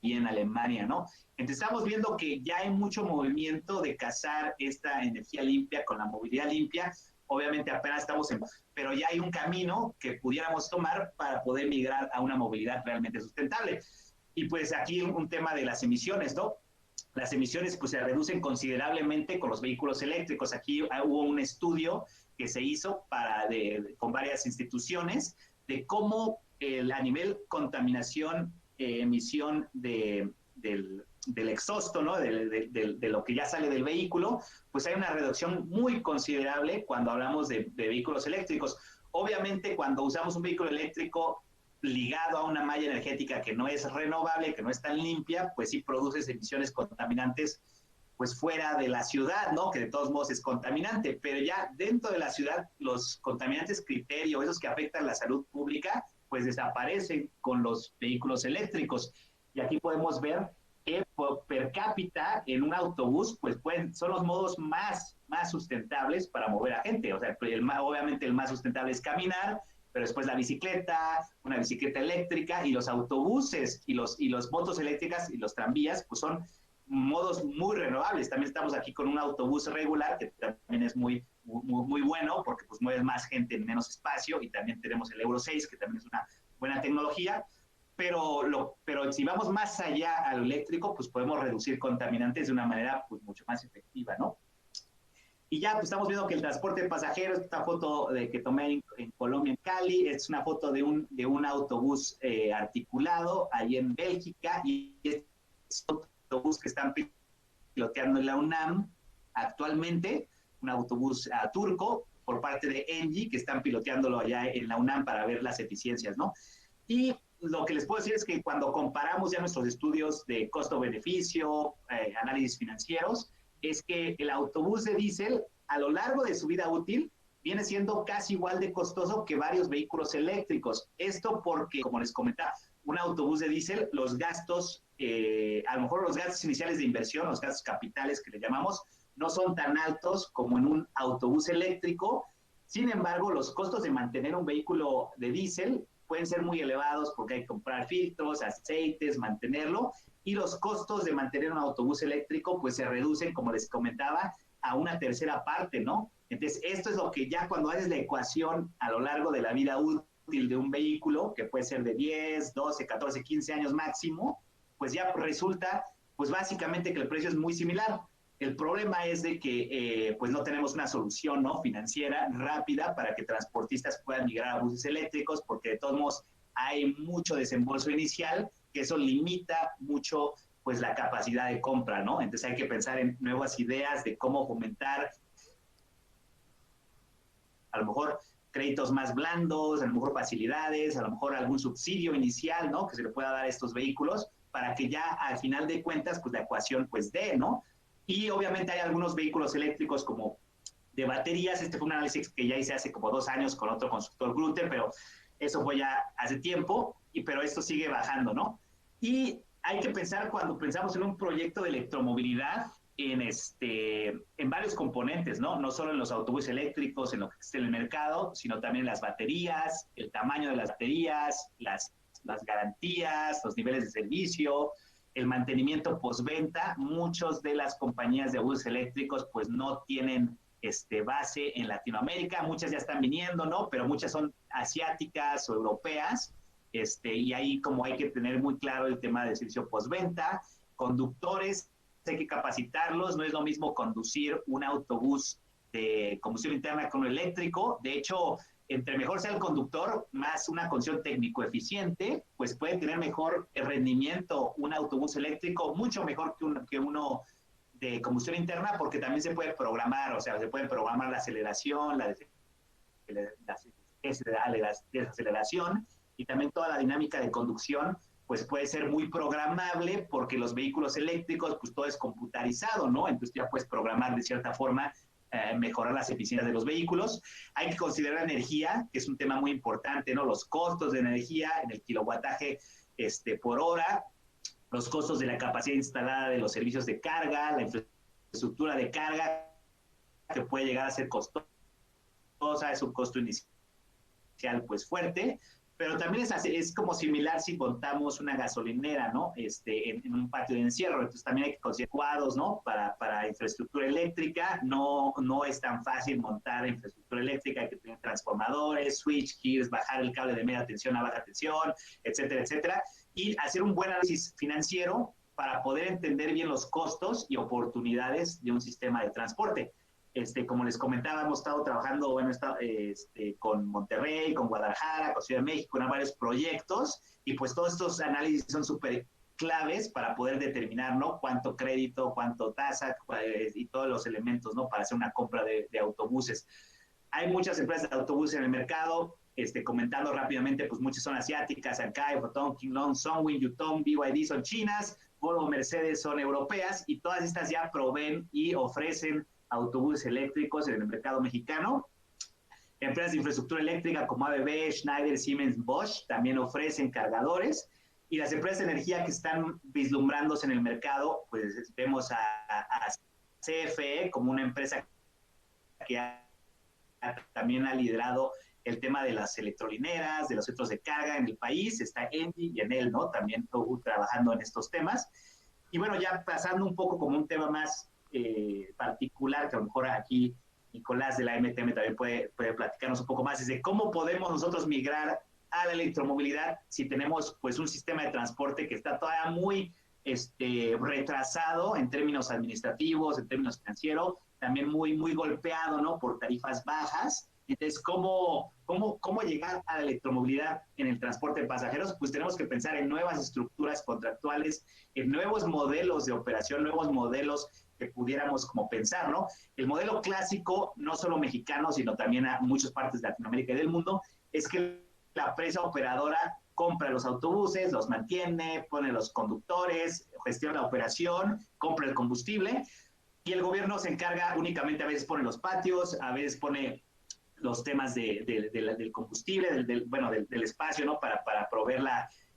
en Alemania, ¿no? Entonces estamos viendo que ya hay mucho movimiento de casar esta energía limpia con la movilidad limpia. Obviamente apenas estamos pero ya hay un camino que pudiéramos tomar para poder migrar a una movilidad realmente sustentable. Y pues aquí un tema de las emisiones, ¿no? Las emisiones pues se reducen considerablemente con los vehículos eléctricos. Aquí hubo un estudio que se hizo con varias instituciones de cómo a nivel contaminación, emisión del exhausto, ¿no? de lo que ya sale del vehículo, pues hay una reducción muy considerable cuando hablamos de vehículos eléctricos. Obviamente, cuando usamos un vehículo eléctrico ligado a una malla energética que no es renovable, que no es tan limpia, pues sí produces emisiones contaminantes pues fuera de la ciudad, ¿no? Que de todos modos es contaminante, pero ya dentro de la ciudad los contaminantes criterio, esos que afectan la salud pública, pues desaparecen con los vehículos eléctricos. Y aquí podemos ver que per cápita en un autobús, pues son los modos más sustentables para mover a gente. O sea, obviamente el más sustentable es caminar, pero después la bicicleta, una bicicleta eléctrica, y los autobuses y los motos eléctricas y los tranvías, pues son modos muy renovables. También estamos aquí con un autobús regular, que también es muy bueno, porque pues mueve más gente en menos espacio, y también tenemos el Euro 6, que también es una buena tecnología, pero si vamos más allá a lo eléctrico, pues podemos reducir contaminantes de una manera pues mucho más efectiva, ¿no? Y ya pues estamos viendo que el transporte de pasajeros, esta foto que tomé en Colombia, en Cali, es una foto de un autobús articulado ahí en Bélgica, y es un autobús que están piloteando en la UNAM actualmente, un autobús turco por parte de Engie, que están piloteándolo allá en la UNAM para ver las eficiencias, ¿no? Y lo que les puedo decir es que cuando comparamos ya nuestros estudios de costo-beneficio, análisis financieros, es que el autobús de diésel a lo largo de su vida útil viene siendo casi igual de costoso que varios vehículos eléctricos. Esto porque, como les comentaba, un autobús de diésel, los gastos, a lo mejor los gastos iniciales de inversión, los gastos capitales que le llamamos, no son tan altos como en un autobús eléctrico. Sin embargo, los costos de mantener un vehículo de diésel pueden ser muy elevados porque hay que comprar filtros, aceites, mantenerlo, y los costos de mantener un autobús eléctrico pues se reducen, como les comentaba, a una tercera parte, ¿no? Entonces, esto es lo que ya cuando haces la ecuación a lo largo de la vida útil de un vehículo, que puede ser de 10, 12, 14, 15 años máximo, pues ya resulta, pues básicamente que el precio es muy similar. El problema es de que pues no tenemos una solución, ¿no?, financiera rápida para que transportistas puedan migrar a buses eléctricos, porque de todos modos hay mucho desembolso inicial, que eso limita mucho pues la capacidad de compra, ¿no? Entonces hay que pensar en nuevas ideas de cómo fomentar a lo mejor créditos más blandos, a lo mejor facilidades, a lo mejor algún subsidio inicial, ¿no?, que se le pueda dar a estos vehículos para que ya al final de cuentas pues la ecuación pues dé, ¿no? Y obviamente hay algunos vehículos eléctricos como de baterías. Este fue un análisis que ya hice hace como 2 años con otro constructor Grutter, pero eso fue ya hace tiempo, pero esto sigue bajando, ¿no? Y hay que pensar, cuando pensamos en un proyecto de electromovilidad, en varios componentes, ¿no? No solo en los autobuses eléctricos, en lo que existe en el mercado, sino también las baterías, el tamaño de las baterías, las garantías, los niveles de servicio, el mantenimiento postventa. Muchos de las compañías de buses eléctricos pues no tienen base en Latinoamérica. Muchas ya están viniendo, ¿no? Pero muchas son asiáticas o europeas. Y ahí como hay que tener muy claro el tema de servicio postventa, conductores, hay que capacitarlos, no es lo mismo conducir un autobús de combustión interna con eléctrico. De hecho, entre mejor sea el conductor, más una conducción técnico eficiente, pues puede tener mejor rendimiento un autobús eléctrico, mucho mejor que uno de combustión interna, porque también se puede programar, o sea, se puede programar la aceleración, la desaceleración, y también toda la dinámica de conducción, pues puede ser muy programable, porque los vehículos eléctricos, pues todo es computarizado, ¿no? Entonces ya puedes programar de cierta forma, mejorar las eficiencias de los vehículos. Hay que considerar la energía, que es un tema muy importante, ¿no? Los costos de energía en el kilowattaje por hora, los costos de la capacidad instalada de los servicios de carga, la infraestructura de carga, que puede llegar a ser costosa, es un costo inicial pues fuerte, pero también es como similar si montamos una gasolinera, ¿no? En un patio de encierro. Entonces también hay que conseguir cuadros, ¿no? Para infraestructura eléctrica. No es tan fácil montar infraestructura eléctrica, hay que tener transformadores, switchgears, bajar el cable de media tensión a baja tensión, etcétera, etcétera. Y hacer un buen análisis financiero para poder entender bien los costos y oportunidades de un sistema de transporte. Como les comentaba, hemos estado trabajando, bueno, con Monterrey, con Guadalajara, con Ciudad de México, en varios proyectos, y pues todos estos análisis son súper claves para poder determinar, ¿no? Cuánto crédito, cuánto tasa, y todos los elementos, ¿no? Para hacer una compra de autobuses. Hay muchas empresas de autobuses en el mercado, comentando rápidamente, pues muchas son asiáticas, Ankai, Foton, Kinglong, Sunwing, Yutong, BYD son chinas, Volvo, Mercedes son europeas, y todas estas ya proveen y ofrecen autobuses eléctricos en el mercado mexicano. Empresas de infraestructura eléctrica como ABB, Schneider, Siemens, Bosch también ofrecen cargadores, y las empresas de energía que están vislumbrándose en el mercado, pues vemos a CFE como una empresa que también ha liderado el tema de las electrolineras, de los centros de carga en el país. Está Engie y Enel, ¿no? También trabajando en estos temas. Y bueno, ya pasando un poco como un tema más particular, que a lo mejor aquí Nicolás de la MTM también puede platicarnos un poco más, es de cómo podemos nosotros migrar a la electromovilidad si tenemos pues un sistema de transporte que está todavía muy retrasado en términos administrativos, en términos financieros, también muy golpeado, ¿no? Por tarifas bajas. Entonces, ¿cómo llegar a la electromovilidad en el transporte de pasajeros? Pues tenemos que pensar en nuevas estructuras contractuales, en nuevos modelos de operación, nuevos modelos que pudiéramos como pensar, ¿no? El modelo clásico, no solo mexicano, sino también a muchas partes de Latinoamérica y del mundo, es que la empresa operadora compra los autobuses, los mantiene, pone los conductores, gestiona la operación, compra el combustible, y el gobierno se encarga únicamente, a veces pone los patios, a veces pone los temas del combustible, del espacio, ¿no? Para proveer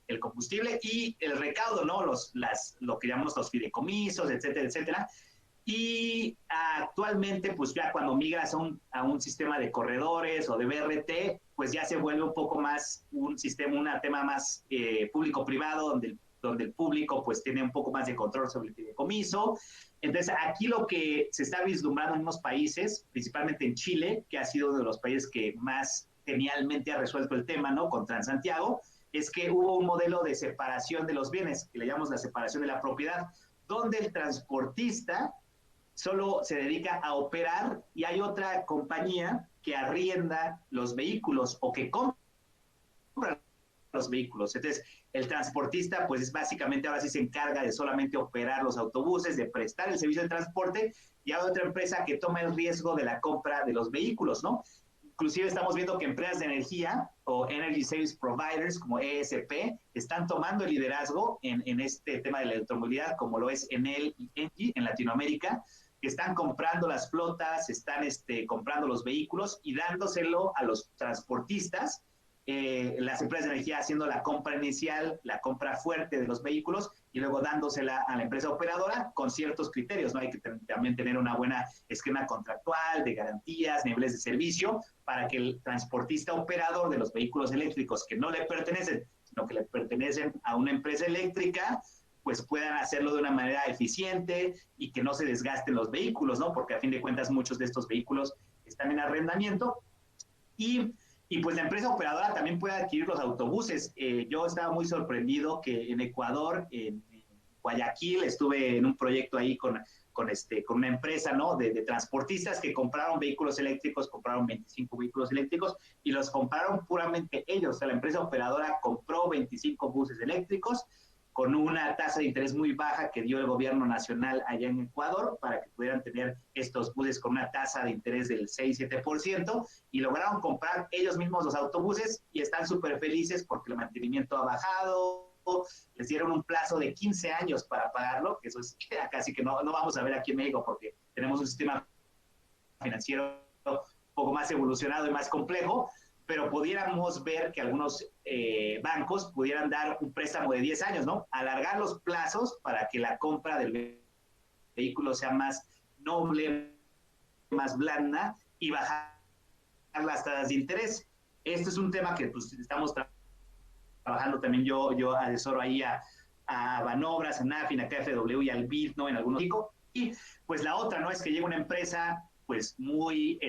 el combustible, y el recaudo, ¿no? Lo que llamamos los fideicomisos, etcétera, etcétera. Y actualmente, pues ya cuando migras a un sistema de corredores o de BRT, pues ya se vuelve un poco más un tema más público-privado, donde el público pues tiene un poco más de control sobre el fideicomiso. Entonces, aquí lo que se está vislumbrando en unos países, principalmente en Chile, que ha sido uno de los países que más genialmente ha resuelto el tema, ¿no? Con Transantiago, es que hubo un modelo de separación de los bienes, que le llamamos la separación de la propiedad, donde el transportista solo se dedica a operar, y hay otra compañía que arrienda los vehículos o que compra los vehículos. Entonces, el transportista, pues básicamente ahora sí se encarga de solamente operar los autobuses, de prestar el servicio de transporte, y hay otra empresa que toma el riesgo de la compra de los vehículos, ¿no? Inclusive estamos viendo que empresas de energía o Energy Service Providers como ESP están tomando el liderazgo en este tema de la electromovilidad, como lo es Enel y Engie en Latinoamérica, que están comprando las flotas, están comprando los vehículos y dándoselo a los transportistas. Las empresas de energía haciendo la compra inicial, la compra fuerte de los vehículos, y luego dándosela a la empresa operadora con ciertos criterios, ¿no? Hay que también tener una buena esquema contractual de garantías, niveles de servicio, para que el transportista operador de los vehículos eléctricos que no le pertenecen, sino que le pertenecen a una empresa eléctrica, pues puedan hacerlo de una manera eficiente y que no se desgasten los vehículos, ¿no? Porque a fin de cuentas muchos de estos vehículos están en arrendamiento y pues la empresa operadora también puede adquirir los autobuses. Yo estaba muy sorprendido que en Ecuador, en Guayaquil, estuve en un proyecto ahí con una empresa, ¿no? De transportistas que compraron vehículos eléctricos, compraron 25 vehículos eléctricos y los compraron puramente ellos. O sea, la empresa operadora compró 25 buses eléctricos con una tasa de interés muy baja que dio el gobierno nacional allá en Ecuador para que pudieran tener estos buses con una tasa de interés del 6-7% y lograron comprar ellos mismos los autobuses y están súper felices porque el mantenimiento ha bajado, les dieron un plazo de 15 años para pagarlo, que eso es casi que no vamos a ver aquí en México porque tenemos un sistema financiero un poco más evolucionado y más complejo, pero pudiéramos ver que algunos bancos pudieran dar un préstamo de 10 años, ¿no? Alargar los plazos para que la compra del vehículo sea más noble, más blanda y bajar las tasas de interés. Este es un tema que pues, estamos trabajando también yo asesoro ahí a Banobras, a Nafin, a KfW y al BID, ¿no? En algunos y pues la otra, ¿no? Es que llega una empresa pues muy,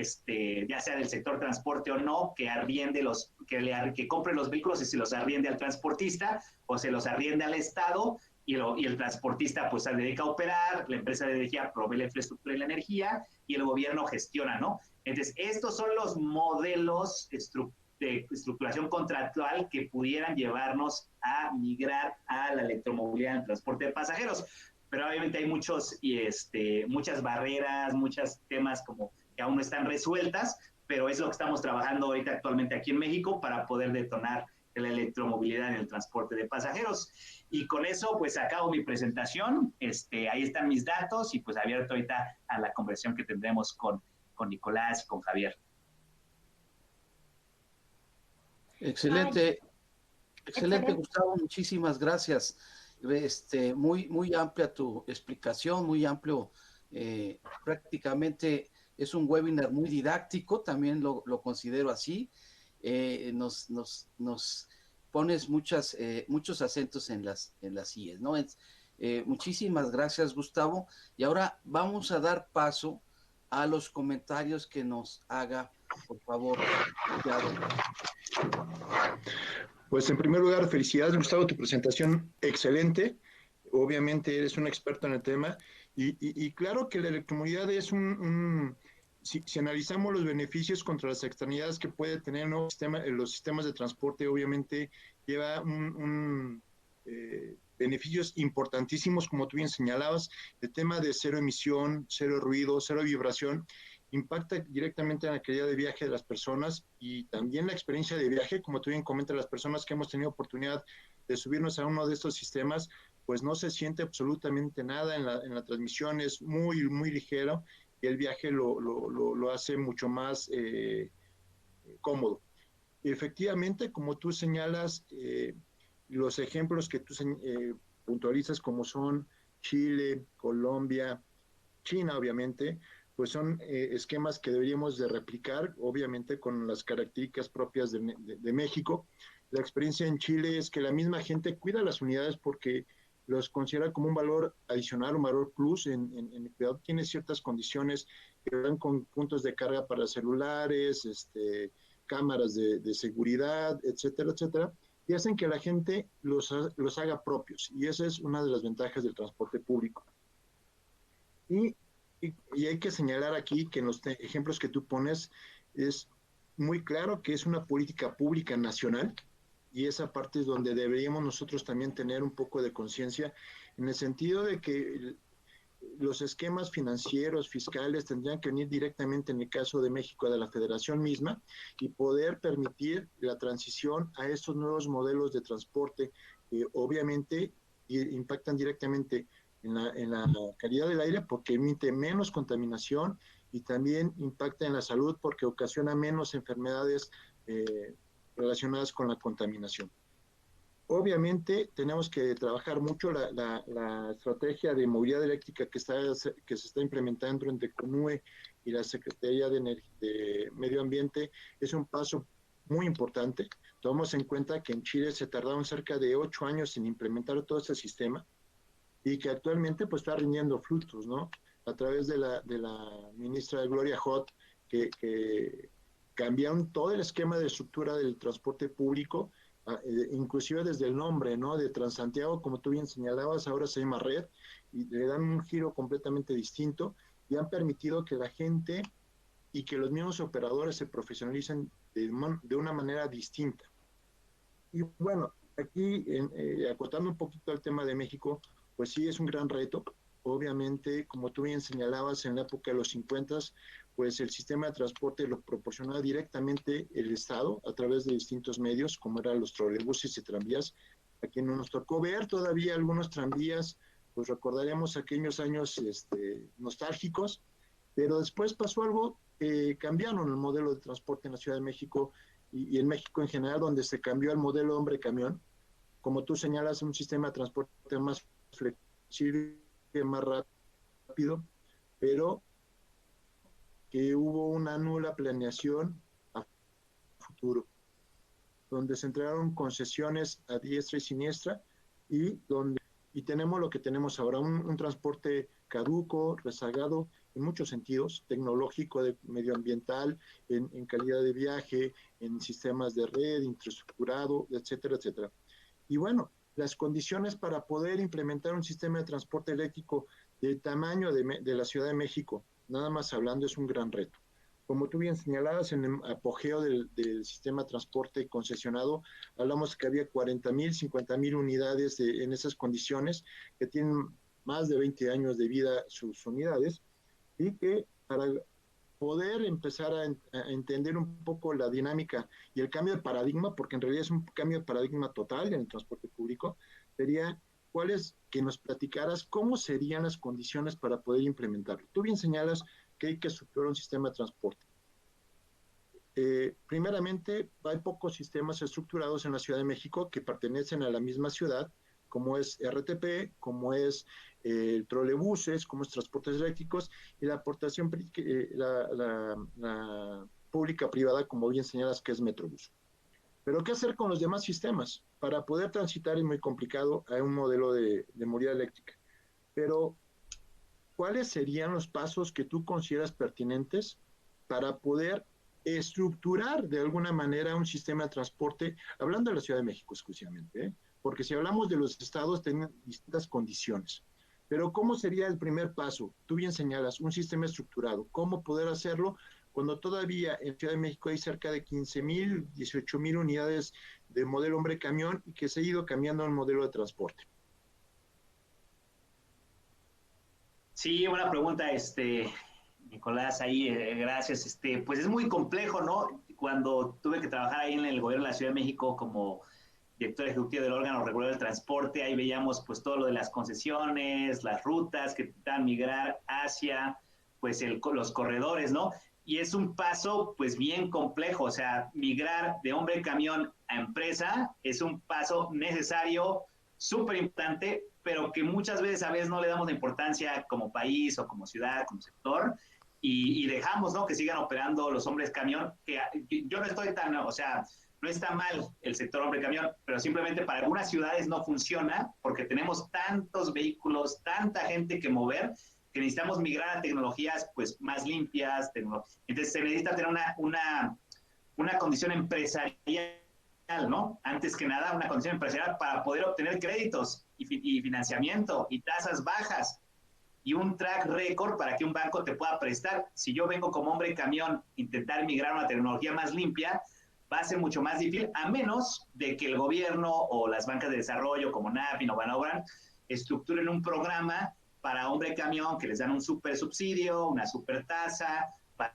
ya sea del sector transporte o no, que arriende que compre los vehículos y se los arriende al transportista o se los arriende al Estado y el transportista pues se dedica a operar, la empresa de energía provee la infraestructura y la energía y el gobierno gestiona, ¿no? Entonces, estos son los modelos de estructuración contractual que pudieran llevarnos a migrar a la electromovilidad en el transporte de pasajeros. Pero obviamente hay muchas barreras, muchos temas como que aún no están resueltas, pero es lo que estamos trabajando ahorita actualmente aquí en México para poder detonar la electromovilidad en el transporte de pasajeros. Y con eso, pues acabo mi presentación. Ahí están mis datos y pues abierto ahorita a la conversación que tendremos con Nicolás y con Javier. Excelente, excelente, Gustavo, muchísimas gracias. Muy amplia tu explicación, muy amplio, prácticamente es un webinar muy didáctico, también lo considero así. Nos pones muchos acentos en las IES, ¿no? Muchísimas gracias, Gustavo. Y ahora vamos a dar paso a los comentarios que nos haga, por favor, Santiago. Pues en primer lugar, felicidades, Gustavo, tu presentación excelente. Obviamente eres un experto en el tema y claro que la electromovilidad es si analizamos los beneficios contra las externalidades que puede tener los sistemas de transporte, obviamente lleva beneficios importantísimos, como tú bien señalabas, el tema de cero emisión, cero ruido, cero vibración, impacta directamente en la calidad de viaje de las personas y también la experiencia de viaje, como tú bien comentas, las personas que hemos tenido oportunidad de subirnos a uno de estos sistemas, pues no se siente absolutamente nada en la transmisión, es muy, muy ligero y el viaje lo hace mucho más cómodo. Y efectivamente, como tú señalas, los ejemplos que tú puntualizas como son Chile, Colombia, China, obviamente, pues son esquemas que deberíamos de replicar, obviamente con las características propias de México. La experiencia en Chile es que la misma gente cuida las unidades porque los considera como un valor adicional, un valor plus. En Ecuador tiene ciertas condiciones que dan con puntos de carga para celulares, cámaras de seguridad, etcétera, etcétera, y hacen que la gente los haga propios. Y esa es una de las ventajas del transporte público. Y hay que señalar aquí que en los ejemplos que tú pones es muy claro que es una política pública nacional y esa parte es donde deberíamos nosotros también tener un poco de conciencia en el sentido de que los esquemas financieros, fiscales tendrían que venir directamente en el caso de México de la Federación misma y poder permitir la transición a estos nuevos modelos de transporte que obviamente impactan directamente en la calidad del aire porque emite menos contaminación y también impacta en la salud porque ocasiona menos enfermedades relacionadas con la contaminación. Obviamente tenemos que trabajar mucho la estrategia de movilidad eléctrica que se está implementando entre CONUE y la Secretaría de Medio Ambiente. Es un paso muy importante. Tomamos en cuenta que en Chile se tardaron cerca de 8 años en implementar todo este sistema. y que actualmente pues está rindiendo frutos, ¿no? A través de la ministra Gloria Holt, que cambiaron todo el esquema de estructura del transporte público, inclusive desde el nombre, ¿no? De Transantiago, como tú bien señalabas, ahora se llama Red, y le dan un giro completamente distinto, y han permitido que la gente y que los mismos operadores se profesionalicen de una manera distinta. Y bueno, aquí, acotando un poquito al tema de México, pues sí es un gran reto. Obviamente, como tú bien señalabas, en la época de los 50, pues el sistema de transporte lo proporcionaba directamente el Estado a través de distintos medios, como eran los trolebuses y tranvías. Aquí no nos tocó ver todavía algunos tranvías, pues recordaremos aquellos años nostálgicos, pero después pasó algo, cambiaron el modelo de transporte en la Ciudad de México y en México en general, donde se cambió el modelo hombre-camión. Como tú señalas, un sistema de transporte más flexible, más rápido, pero que hubo una nula planeación a futuro, donde se entregaron concesiones a diestra y siniestra y tenemos lo que tenemos ahora, un transporte caduco, rezagado en muchos sentidos, tecnológico, medioambiental, en calidad de viaje, en sistemas de red, infraestructurado, etcétera, etcétera. Y bueno, las condiciones para poder implementar un sistema de transporte eléctrico del tamaño de la Ciudad de México, nada más hablando, es un gran reto. Como tú bien señalabas, en el apogeo del sistema de transporte concesionado, hablamos que había 40,000, 50,000 unidades en esas condiciones, que tienen más de 20 años de vida sus unidades, y que para poder empezar a entender un poco la dinámica y el cambio de paradigma, porque en realidad es un cambio de paradigma total en el transporte público, sería que nos platicaras cómo serían las condiciones para poder implementarlo. Tú bien señalas que hay que estructurar un sistema de transporte. Primeramente, hay pocos sistemas estructurados en la Ciudad de México que pertenecen a la misma ciudad, como es RTP, como es trolebuses, como es transportes eléctricos, y la aportación la pública-privada, como bien señalas, que es Metrobús. Pero ¿qué hacer con los demás sistemas? Para poder transitar es muy complicado a un modelo de movilidad eléctrica. Pero, ¿cuáles serían los pasos que tú consideras pertinentes para poder estructurar de alguna manera un sistema de transporte, hablando de la Ciudad de México exclusivamente, porque si hablamos de los estados tienen distintas condiciones, pero ¿cómo sería el primer paso? Tú bien señalas, un sistema estructurado, ¿cómo poder hacerlo cuando todavía en Ciudad de México hay cerca de 15,000, 18,000 unidades de modelo hombre-camión y que se ha ido cambiando el modelo de transporte? Sí, buena pregunta, Nicolás, ahí, gracias. Pues es muy complejo, ¿no? Cuando tuve que trabajar ahí en el gobierno de la Ciudad de México como director ejecutivo del órgano regulador del transporte, ahí veíamos pues todo lo de las concesiones, las rutas que intentan migrar hacia pues los corredores, ¿no? Y es un paso pues bien complejo, o sea, migrar de hombre camión a empresa es un paso necesario, súper importante, pero que muchas veces no le damos la importancia como país o como ciudad, como sector, y dejamos, ¿no? Que sigan operando los hombres camión, que yo no estoy tan, o sea, no está mal el sector hombre camión, pero simplemente para algunas ciudades no funciona porque tenemos tantos vehículos, tanta gente que mover, que necesitamos migrar a tecnologías pues más limpias. Entonces se necesita tener una condición empresarial, ¿no? Antes que nada, una condición empresarial para poder obtener créditos y financiamiento y tasas bajas y un track record para que un banco te pueda prestar. Si yo vengo como hombre camión, intentar migrar a una tecnología más limpia, va a ser mucho más difícil, a menos de que el gobierno o las bancas de desarrollo como NAFIN o Banobran estructuren un programa para hombre camión que les dan un super subsidio, una super tasa, para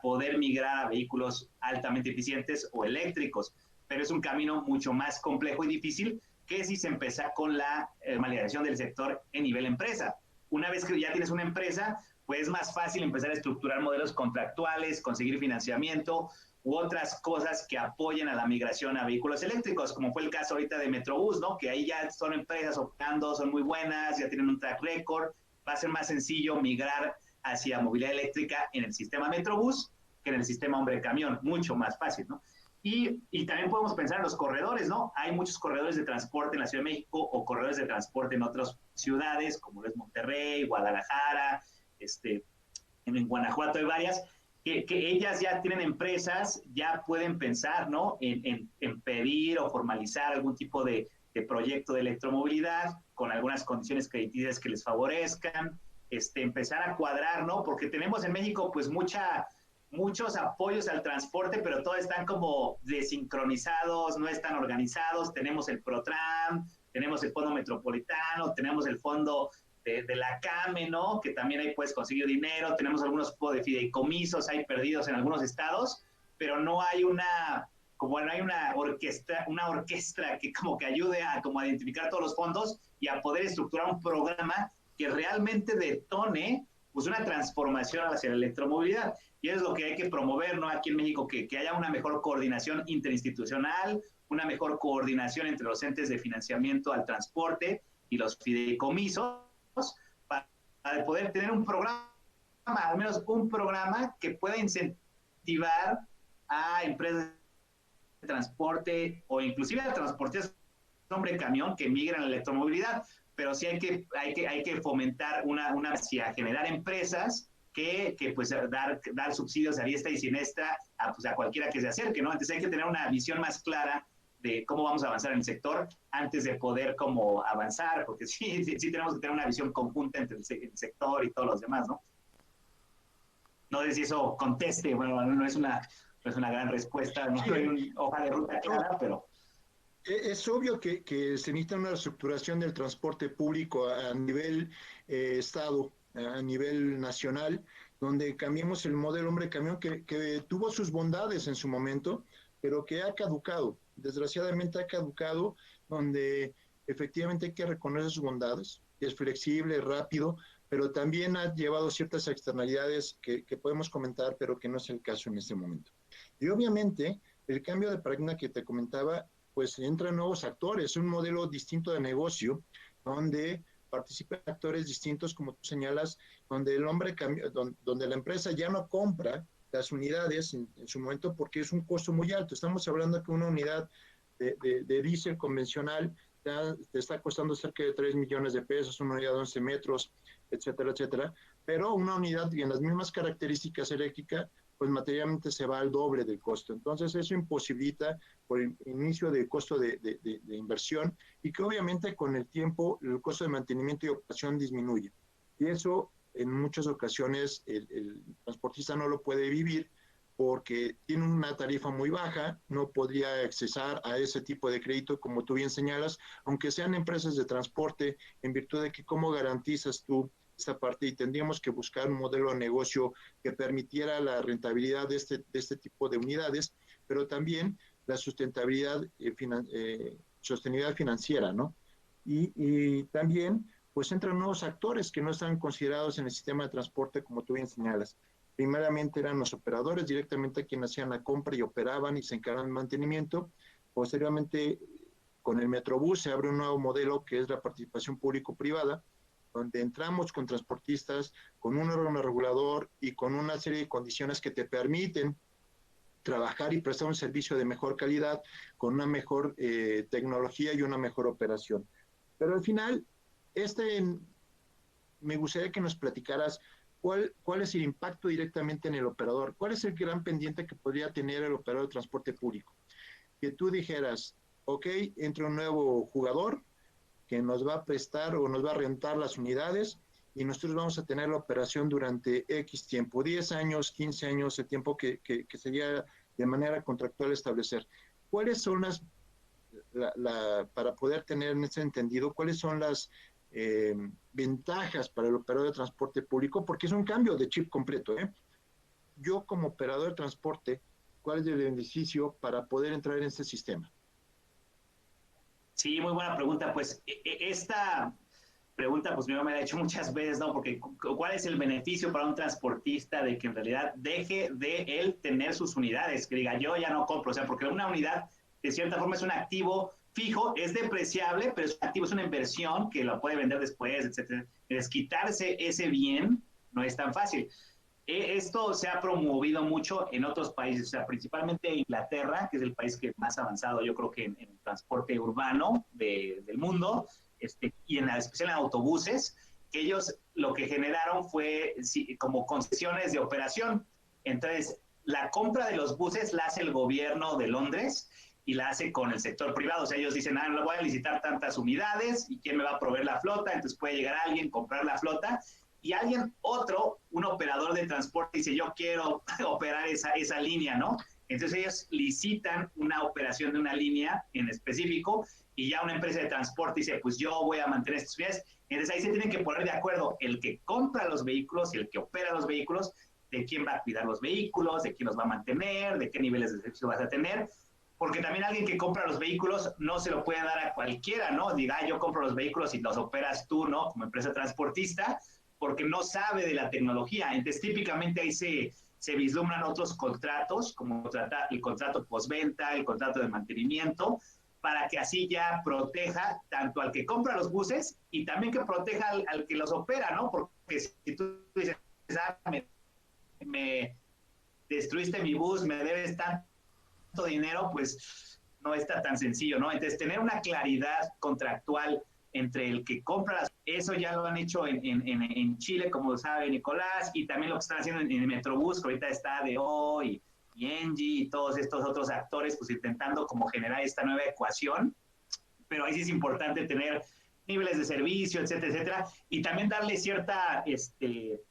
poder migrar a vehículos altamente eficientes o eléctricos. Pero es un camino mucho más complejo y difícil que si se empieza con la validación del sector en nivel empresa. Una vez que ya tienes una empresa, pues es más fácil empezar a estructurar modelos contractuales, conseguir financiamiento u otras cosas que apoyen a la migración a vehículos eléctricos, como fue el caso ahorita de Metrobús, ¿no? Que ahí ya son empresas operando, son muy buenas, ya tienen un track record, va a ser más sencillo migrar hacia movilidad eléctrica en el sistema Metrobús que en el sistema hombre camión, mucho más fácil, ¿no? Y también podemos pensar en los corredores, ¿no? Hay muchos corredores de transporte en la Ciudad de México o corredores de transporte en otras ciudades, como lo es Monterrey, Guadalajara, en Guanajuato hay varias, que ellas ya tienen empresas, ya pueden pensar, ¿no? En pedir o formalizar algún tipo de proyecto de electromovilidad con algunas condiciones crediticias que les favorezcan, empezar a cuadrar, ¿no? Porque tenemos en México, pues, muchos apoyos al transporte, pero todos están como desincronizados, no están organizados. Tenemos el PROTRAN, tenemos el Fondo Metropolitano, tenemos el fondo de la CAME, ¿no? Que también ahí puedes conseguir dinero. Tenemos algunos tipos de fideicomisos ahí perdidos en algunos estados, pero no hay una orquesta que como que ayude a identificar todos los fondos y a poder estructurar un programa que realmente detone pues una transformación hacia la electromovilidad. Y es lo que hay que promover, ¿no? Aquí en México, que haya una mejor coordinación interinstitucional, una mejor coordinación entre los entes de financiamiento al transporte y los fideicomisos, para poder tener un programa, al menos un programa que pueda incentivar a empresas de transporte o inclusive a transportistas hombre camión que migran a la electromovilidad, pero sí hay que fomentar hacia generar empresas que pues dar subsidios a diestra y siniestra a cualquiera que se acerque, ¿no? Entonces hay que tener una visión más clara de cómo vamos a avanzar en el sector antes de poder como avanzar, porque sí tenemos que tener una visión conjunta entre el sector y todos los demás, ¿no? No sé si eso conteste, bueno, no es una gran respuesta, no hay una hoja de ruta clara, pero... Es obvio que se necesita una reestructuración del transporte público a nivel Estado, a nivel nacional, donde cambiemos el modelo hombre camión que tuvo sus bondades en su momento, pero que ha caducado. Desgraciadamente ha caducado, donde efectivamente hay que reconocer sus bondades, es flexible, rápido, pero también ha llevado ciertas externalidades que podemos comentar, pero que no es el caso en este momento. Y obviamente el cambio de paradigma que te comentaba, pues entran nuevos actores, un modelo distinto de negocio, donde participan actores distintos, como tú señalas, donde donde la empresa ya no compra las unidades en su momento porque es un costo muy alto. Estamos hablando que una unidad de diésel convencional ya te está costando cerca de 3 millones de pesos, una unidad de 11 metros, etcétera, etcétera, pero una unidad en las mismas características eléctricas, pues materialmente se va al doble del costo. Entonces eso imposibilita por el inicio de costo de inversión y que obviamente con el tiempo el costo de mantenimiento y operación disminuye. Y eso en muchas ocasiones el transportista no lo puede vivir porque tiene una tarifa muy baja, no podría accesar a ese tipo de crédito, como tú bien señalas, aunque sean empresas de transporte, en virtud de que cómo garantizas tú esta parte, y tendríamos que buscar un modelo de negocio que permitiera la rentabilidad de este tipo de unidades, pero también la sustentabilidad, sostenibilidad financiera, ¿no? Y también, pues entran nuevos actores que no están considerados en el sistema de transporte, como tú bien señalas. Primeramente eran los operadores directamente quienes hacían la compra y operaban y se encargaban del mantenimiento. Posteriormente, con el Metrobús se abre un nuevo modelo que es la participación público-privada, donde entramos con transportistas, con un órgano regulador y con una serie de condiciones que te permiten trabajar y prestar un servicio de mejor calidad, con una mejor tecnología y una mejor operación. Pero al final, me gustaría que nos platicaras cuál es el impacto directamente en el operador, cuál es el gran pendiente que podría tener el operador de transporte público. Que tú dijeras, ok, entra un nuevo jugador que nos va a prestar o nos va a rentar las unidades y nosotros vamos a tener la operación durante X tiempo, 10 años, 15 años, el tiempo que sería de manera contractual establecer. ¿Cuáles son para poder tener en ese entendido, cuáles son las ventajas para el operador de transporte público? Porque es un cambio de chip completo, ¿eh? Yo como operador de transporte, ¿cuál es el beneficio para poder entrar en este sistema? Sí, muy buena pregunta. Pues esta pregunta pues me la he hecho muchas veces, ¿no? Porque ¿cuál es el beneficio para un transportista de que en realidad deje de él tener sus unidades? Que diga, yo ya no compro, o sea, porque una unidad de cierta forma es un activo fijo, es depreciable, pero es un activo, es una inversión que lo puede vender después, etcétera. Entonces, quitarse ese bien no es tan fácil. Esto se ha promovido mucho en otros países, o sea, principalmente Inglaterra, que es el país que más avanzado yo creo que en transporte urbano del mundo, y especial en autobuses, que ellos lo que generaron fue como concesiones de operación. Entonces, la compra de los buses la hace el gobierno de Londres y la hace con el sector privado. O sea, ellos dicen, no voy a licitar tantas unidades y quién me va a proveer la flota. Entonces puede llegar alguien, comprar la flota y alguien, un operador de transporte dice, yo quiero operar esa línea, ¿no? Entonces ellos licitan una operación de una línea en específico y ya una empresa de transporte dice, pues yo voy a mantener estas unidades. Entonces ahí se tienen que poner de acuerdo el que compra los vehículos y el que opera los vehículos, de quién va a cuidar los vehículos, de quién los va a mantener, de qué niveles de servicio vas a tener, porque también alguien que compra los vehículos no se lo puede dar a cualquiera, ¿no? Diga, yo compro los vehículos y los operas tú, ¿no? Como empresa transportista, porque no sabe de la tecnología. Entonces, típicamente ahí se vislumbran otros contratos, como el contrato postventa, el contrato de mantenimiento, para que así ya proteja tanto al que compra los buses y también que proteja al que los opera, ¿no? Porque si tú dices, me destruiste mi bus, me debes tanto dinero, pues no está tan sencillo, ¿no? Entonces, tener una claridad contractual entre el que compra, eso ya lo han hecho en Chile, como sabe Nicolás, y también lo que están haciendo en Metrobús, que ahorita está DO y Engie y todos estos otros actores, pues intentando como generar esta nueva ecuación, pero ahí sí es importante tener niveles de servicio, etcétera, etcétera, y también darle cierta,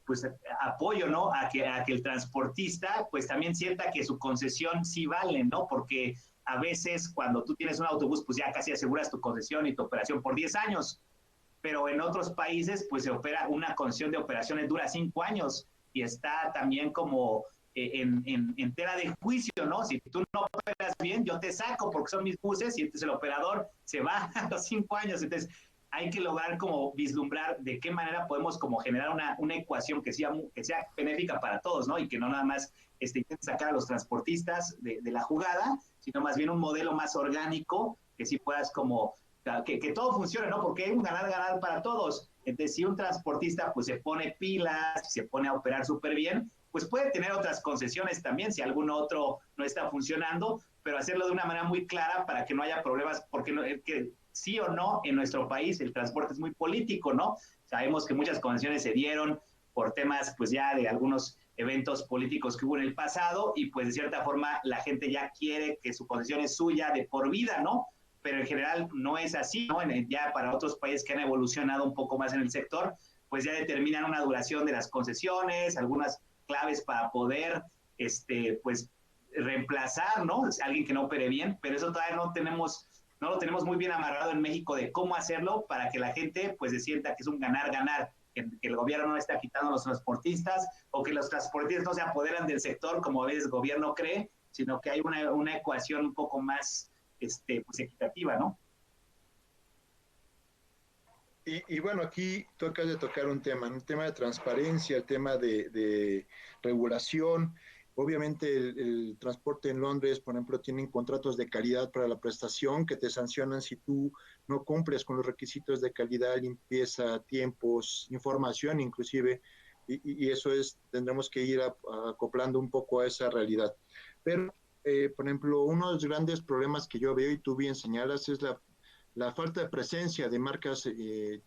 pues, apoyo, ¿no? A que el transportista, pues, también sienta que su concesión sí vale, ¿no? Porque a veces cuando tú tienes un autobús, pues ya casi aseguras tu concesión y tu operación por 10 años, pero en otros países, pues, se opera una concesión de operaciones dura 5 años y está también como en tela de juicio, ¿no? Si tú no operas bien, yo te saco porque son mis buses y entonces el operador se va a los 5 años. Entonces, hay que lograr como vislumbrar de qué manera podemos como generar una ecuación que sea benéfica para todos, ¿no? Y que no nada más intente sacar a los transportistas de la jugada, sino más bien un modelo más orgánico que sí puedas como, que todo funcione, ¿no? Porque hay un ganar-ganar para todos. Entonces, si un transportista pues se pone pilas, se pone a operar súper bien, pues puede tener otras concesiones también si algún otro no está funcionando, pero hacerlo de una manera muy clara para que no haya problemas, porque que sí o no en nuestro país el transporte es muy político, ¿no? Sabemos que muchas concesiones se dieron por temas pues ya de algunos eventos políticos que hubo en el pasado y pues de cierta forma la gente ya quiere que su concesión es suya de por vida, ¿no? Pero en general no es así, ¿no? Ya para otros países que han evolucionado un poco más en el sector, pues ya determinan una duración de las concesiones, algunas claves para poder, pues, reemplazar, ¿no? Alguien que no opere bien, pero eso todavía no lo tenemos muy bien amarrado en México de cómo hacerlo para que la gente, pues, se sienta que es un ganar-ganar, que el gobierno no está quitando a los transportistas o que los transportistas no se apoderan del sector como a veces el gobierno cree, sino que hay una ecuación un poco más, pues, equitativa, ¿no? Y bueno, aquí toca de tocar un tema de transparencia, el tema de regulación. Obviamente el transporte en Londres, por ejemplo, tienen contratos de calidad para la prestación que te sancionan si tú no cumples con los requisitos de calidad, limpieza, tiempos, información inclusive, y eso tendremos que ir acoplando un poco a esa realidad. Pero, por ejemplo, uno de los grandes problemas que yo veo, y tú bien señalas, es la falta de presencia de marcas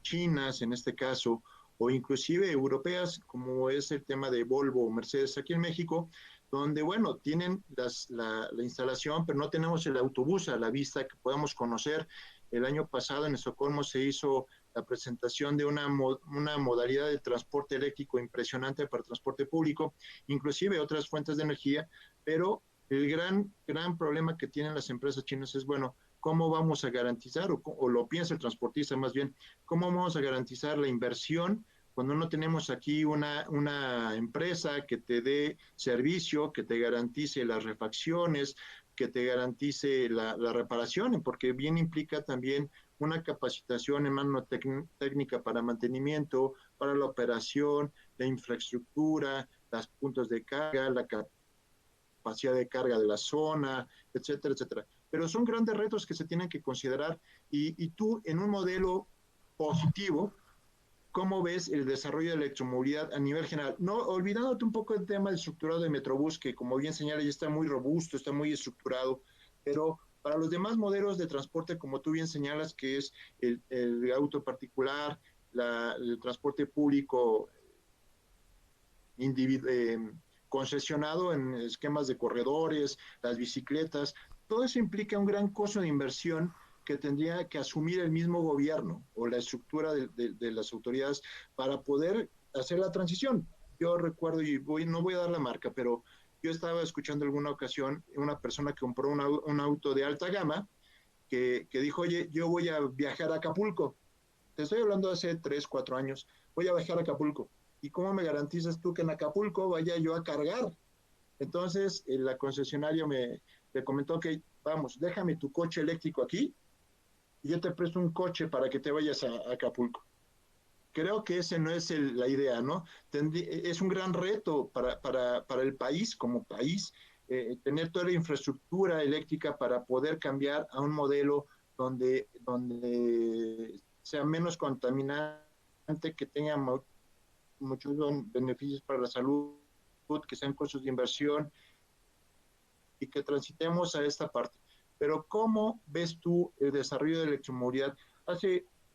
chinas, en este caso, o inclusive europeas, como es el tema de Volvo o Mercedes aquí en México, donde, bueno, tienen la instalación, pero no tenemos el autobús a la vista que podamos conocer. El año pasado en Estocolmo se hizo la presentación de una modalidad de transporte eléctrico impresionante para el transporte público, inclusive otras fuentes de energía, pero el gran problema que tienen las empresas chinas es, bueno, ¿cómo vamos a garantizar, o lo piensa el transportista más bien, cómo vamos a garantizar la inversión cuando no tenemos aquí una empresa que te dé servicio, que te garantice las refacciones, que te garantice la reparación, porque bien implica también una capacitación en mano técnica para mantenimiento, para la operación, la infraestructura, los puntos de carga, la capacidad de carga de la zona, etcétera, etcétera. Pero son grandes retos que se tienen que considerar y tú en un modelo positivo, ¿cómo ves el desarrollo de la electromovilidad a nivel general? No, olvidándote un poco del tema del estructurado de Metrobús, que como bien señala ya está muy robusto, está muy estructurado, pero para los demás modelos de transporte, como tú bien señalas, que es el auto particular, el transporte público concesionado en esquemas de corredores, las bicicletas, todo eso implica un gran costo de inversión que tendría que asumir el mismo gobierno o la estructura de las autoridades para poder hacer la transición. Yo recuerdo, y no voy a dar la marca, pero yo estaba escuchando en alguna ocasión una persona que compró un auto de alta gama que dijo, oye, yo voy a viajar a Acapulco. Te estoy hablando de hace 3, 4 años. Voy a viajar a Acapulco. ¿Y cómo me garantizas tú que en Acapulco vaya yo a cargar? Entonces, la concesionaria me comentó que, vamos, déjame tu coche eléctrico aquí y yo te presto un coche para que te vayas a Acapulco. Creo que esa no es la idea, ¿no? Es un gran reto para el país, como país, tener toda la infraestructura eléctrica para poder cambiar a un modelo donde sea menos contaminante, que tenga muchos beneficios para la salud, que sean costos de inversión y que transitemos a esta parte. Pero ¿cómo ves tú el desarrollo de la electromovilidad?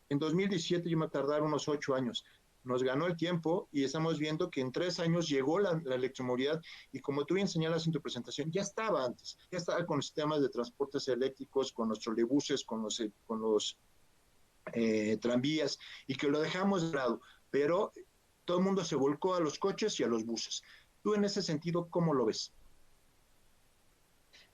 En 2017 yo me tardaron unos 8 años. Nos ganó el tiempo y estamos viendo que en 3 años llegó la electromovilidad y como tú bien señalas en tu presentación, ya estaba antes, ya estaba con sistemas de transportes eléctricos, con los trolebuses, con los tranvías y que lo dejamos de lado, pero todo el mundo se volcó a los coches y a los buses. Tú en ese sentido, ¿cómo lo ves?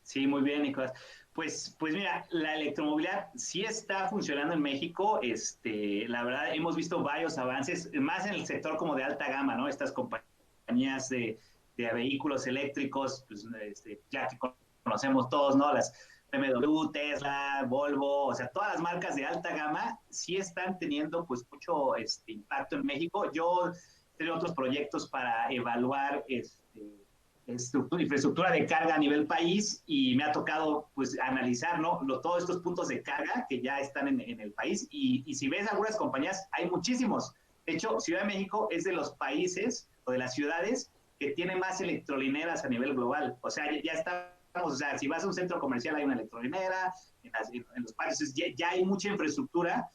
Sí, muy bien, Nicolás. Pues mira, la electromovilidad sí está funcionando en México. La verdad, hemos visto varios avances, más en el sector como de alta gama, ¿no? Estas compañías de vehículos eléctricos, pues, ya que conocemos todos, ¿no? Las BMW, Tesla, Volvo, o sea, todas las marcas de alta gama sí están teniendo pues mucho impacto en México. Yo tengo otros proyectos para evaluar infraestructura de carga a nivel país y me ha tocado pues analizar, ¿no? Todos estos puntos de carga que ya están en el país y si ves algunas compañías, hay muchísimos. De hecho, Ciudad de México es de los países o de las ciudades que tiene más electrolineras a nivel global. O sea, ya estamos, o sea, si vas a un centro comercial hay una electrolinera, en los países ya hay mucha infraestructura,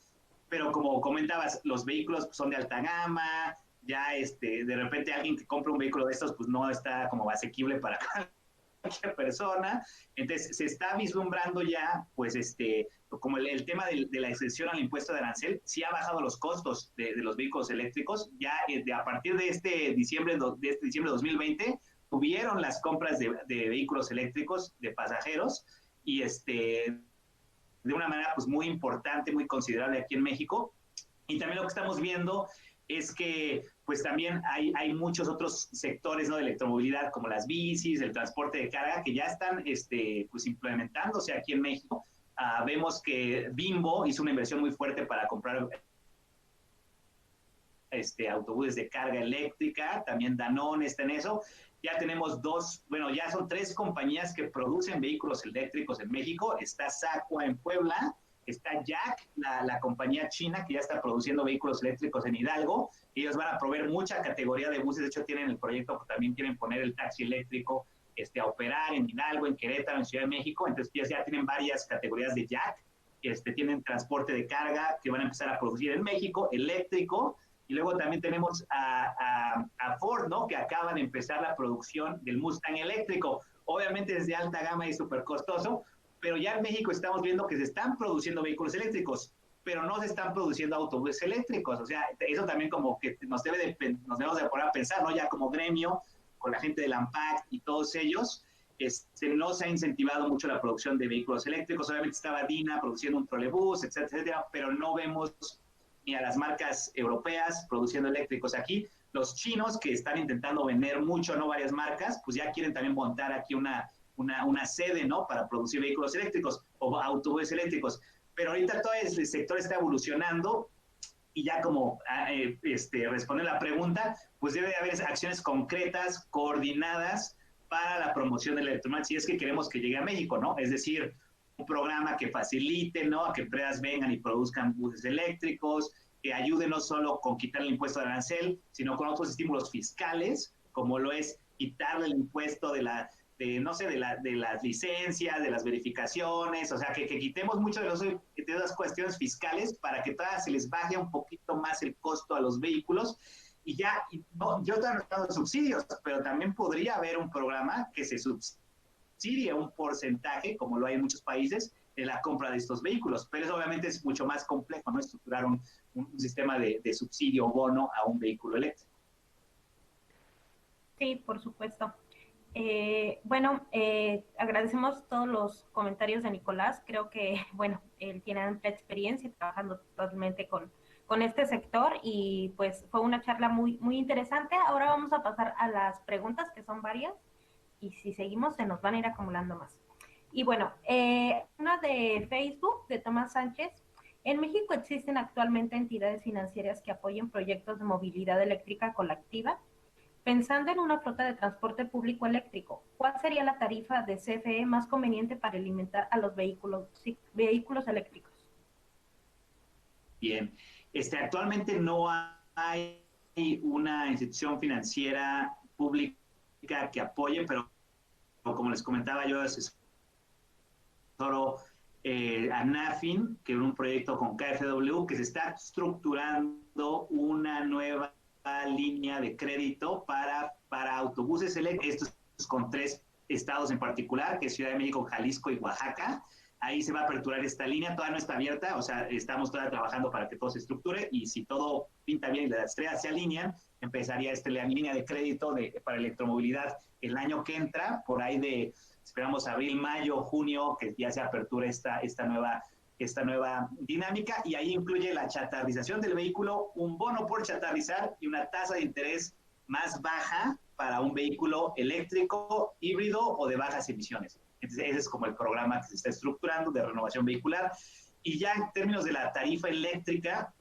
pero como comentabas, los vehículos son de alta gama, ya de repente alguien que compra un vehículo de estos pues no está como asequible para cualquier persona, entonces se está vislumbrando ya pues como el tema de la exención al impuesto de arancel, sí ha bajado los costos de los vehículos eléctricos, ya a partir de diciembre de 2020 tuvieron las compras de vehículos eléctricos de pasajeros y de una manera pues muy importante, muy considerable aquí en México. Y también lo que estamos viendo es que pues también hay muchos otros sectores, ¿no?, de electromovilidad como las bicis, el transporte de carga que ya están pues implementándose aquí en México. Vemos que Bimbo hizo una inversión muy fuerte para comprar autobuses de carga eléctrica, también Danone está en eso. Ya tenemos ya son 3 compañías que producen vehículos eléctricos en México. Está Sacua en Puebla, está Jack, la compañía china que ya está produciendo vehículos eléctricos en Hidalgo. Ellos van a proveer mucha categoría de buses, de hecho tienen el proyecto que también quieren poner el taxi eléctrico a operar en Hidalgo, en Querétaro, en Ciudad de México. Entonces ya tienen varias categorías de Jack, tienen transporte de carga que van a empezar a producir en México, eléctrico. Y luego también tenemos a Ford, ¿no?, que acaban de empezar la producción del Mustang eléctrico. Obviamente es de alta gama y súper costoso, pero ya en México estamos viendo que se están produciendo vehículos eléctricos, pero no se están produciendo autobuses eléctricos. O sea, eso también como que nos debemos de poner a pensar, ¿no? Ya como gremio, con la gente del AMPAC y todos ellos, no se ha incentivado mucho la producción de vehículos eléctricos. Obviamente estaba Dina produciendo un trolebús, etcétera, pero no vemos ni a las marcas europeas produciendo eléctricos aquí. Los chinos, que están intentando vender mucho, ¿no?, varias marcas, pues ya quieren también montar aquí una sede, ¿no?, para producir vehículos eléctricos o autobuses eléctricos. Pero ahorita todo el sector está evolucionando y ya como responde la pregunta, pues debe haber acciones concretas, coordinadas para la promoción de la electromovilidad, si es que queremos que llegue a México, ¿no? Es decir, un programa que facilite, ¿no?, a que empresas vengan y produzcan buses eléctricos, que ayude no solo con quitar el impuesto de arancel, sino con otros estímulos fiscales, como lo es quitarle el impuesto de no sé, de las licencias, de las verificaciones, o sea, que quitemos mucho de esas cuestiones fiscales para que todas se les baje un poquito más el costo a los vehículos. Y ya, no, yo estoy hablando de subsidios, pero también podría haber un programa que se subsidie un porcentaje, como lo hay en muchos países, en la compra de estos vehículos. Pero eso obviamente es mucho más complejo, ¿no? Estructurar un sistema de subsidio o bono a un vehículo eléctrico. Sí, por supuesto. Bueno, agradecemos todos los comentarios de Nicolás. Creo que, bueno, él tiene amplia experiencia trabajando totalmente con este sector y pues fue una charla muy, muy interesante. Ahora vamos a pasar a las preguntas, que son varias, y si seguimos se nos van a ir acumulando más. Y bueno, una de Facebook, de Tomás Sánchez. En México existen actualmente entidades financieras que apoyen proyectos de movilidad eléctrica colectiva. Pensando en una flota de transporte público eléctrico, ¿cuál sería la tarifa de CFE más conveniente para alimentar a los vehículos eléctricos? Bien, actualmente no hay una institución financiera pública que apoye, pero como les comentaba, yo asesoro a NAFIN, que es un proyecto con KfW, que se está estructurando una nueva línea de crédito para autobuses eléctricos, estos con 3 estados en particular, que es Ciudad de México, Jalisco y Oaxaca. Ahí se va a aperturar esta línea, todavía no está abierta, o sea, estamos todavía trabajando para que todo se estructure y si todo pinta bien y las estrellas se alinean, empezaría la línea de crédito para electromovilidad el año que entra, por ahí de, esperamos, abril, mayo, junio, que ya se apertura esta nueva dinámica, y ahí incluye la chatarrización del vehículo, un bono por chatarrizar y una tasa de interés más baja para un vehículo eléctrico, híbrido o de bajas emisiones. Entonces, ese es como el programa que se está estructurando de renovación vehicular. Y ya en términos de la tarifa eléctrica,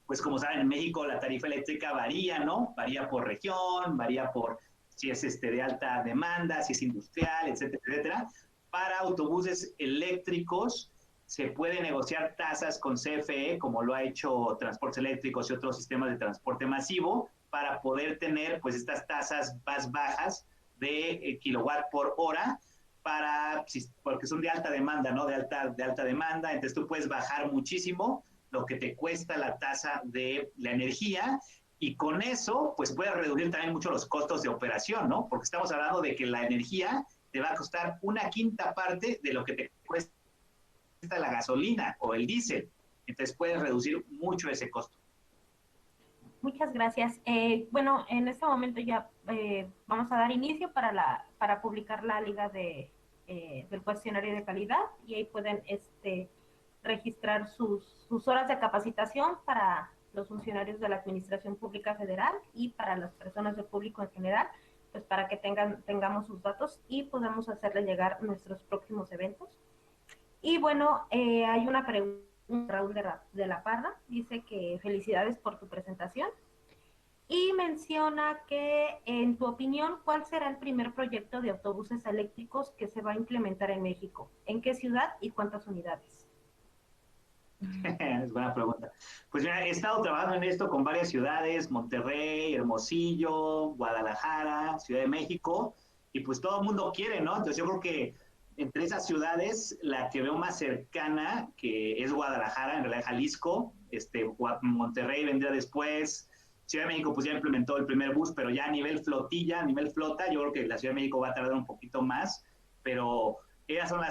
pues como saben, en México la tarifa eléctrica varía, ¿no? Varía por región, varía por si es de alta demanda, si es industrial, etcétera, etcétera. Para autobuses eléctricos se puede negociar tasas con CFE, como lo ha hecho Transportes Eléctricos y otros sistemas de transporte masivo, para poder tener pues estas tasas más bajas de kilowatt por hora, porque son de alta demanda, ¿no? De alta demanda, entonces tú puedes bajar muchísimo lo que te cuesta la tasa de la energía, y con eso, pues puedes reducir también mucho los costos de operación, ¿no? Porque estamos hablando de que la energía te va a costar 1/5 parte de lo que te cuesta la gasolina o el diésel. Entonces puedes reducir mucho ese costo. Muchas gracias. Bueno, en este momento ya vamos a dar inicio para publicar la liga del cuestionario de calidad, y ahí pueden registrar sus horas de capacitación para los funcionarios de la Administración Pública Federal y para las personas del público en general, pues para que tengamos sus datos y podamos hacerle llegar nuestros próximos eventos. Y bueno, hay una pregunta, Raúl de la Parra, dice que felicidades por tu presentación y menciona que, en tu opinión, ¿cuál será el primer proyecto de autobuses eléctricos que se va a implementar en México? ¿En qué ciudad y cuántas unidades? Es buena pregunta. Pues mira, he estado trabajando en esto con varias ciudades: Monterrey, Hermosillo, Guadalajara, Ciudad de México, y pues todo el mundo quiere, ¿no? Entonces yo creo que entre esas ciudades, la que veo más cercana, que es Guadalajara, en realidad Jalisco, Monterrey vendría después, Ciudad de México pues ya implementó el primer bus, pero ya a nivel flotilla, a nivel flota, yo creo que la Ciudad de México va a tardar un poquito más, pero ellas son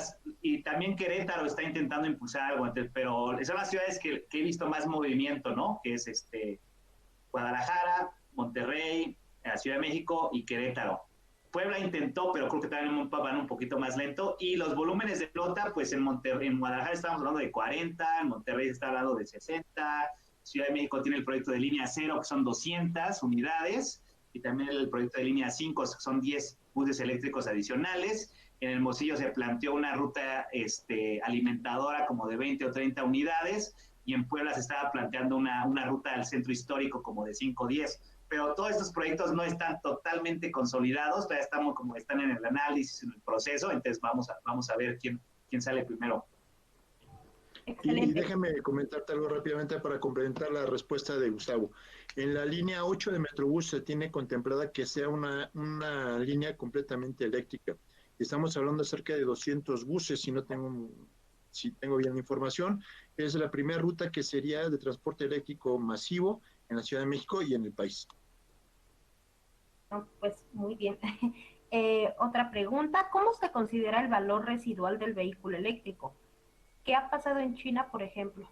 y también Querétaro está intentando impulsar algo, pero son las ciudades que he visto más movimiento, ¿no? Que es Guadalajara, Monterrey, la Ciudad de México y Querétaro. Puebla intentó, pero creo que también van un poquito más lento. Y los volúmenes de flota, pues en Guadalajara estamos hablando de 40, en Monterrey está hablando de 60, Ciudad de México tiene el proyecto de línea 0, que son 200 unidades, y también el proyecto de línea 5, que son 10 buses eléctricos adicionales. En Hermosillo se planteó una ruta alimentadora como de 20 o 30 unidades, y en Puebla se estaba planteando una ruta al centro histórico como de 5 o 10. Pero todos estos proyectos no están totalmente consolidados, todavía están en el análisis, en el proceso, entonces vamos a ver quién sale primero. Y Excelente. déjame comentarte algo rápidamente para complementar la respuesta de Gustavo. En la línea 8 de Metrobús se tiene contemplada que sea una línea completamente eléctrica. Estamos hablando acerca de 200 buses, si tengo bien la información. Es la primera ruta que sería de transporte eléctrico masivo en la Ciudad de México y en el país. No, pues muy bien. Otra pregunta, ¿cómo se considera el valor residual del vehículo eléctrico? ¿Qué ha pasado en China, por ejemplo?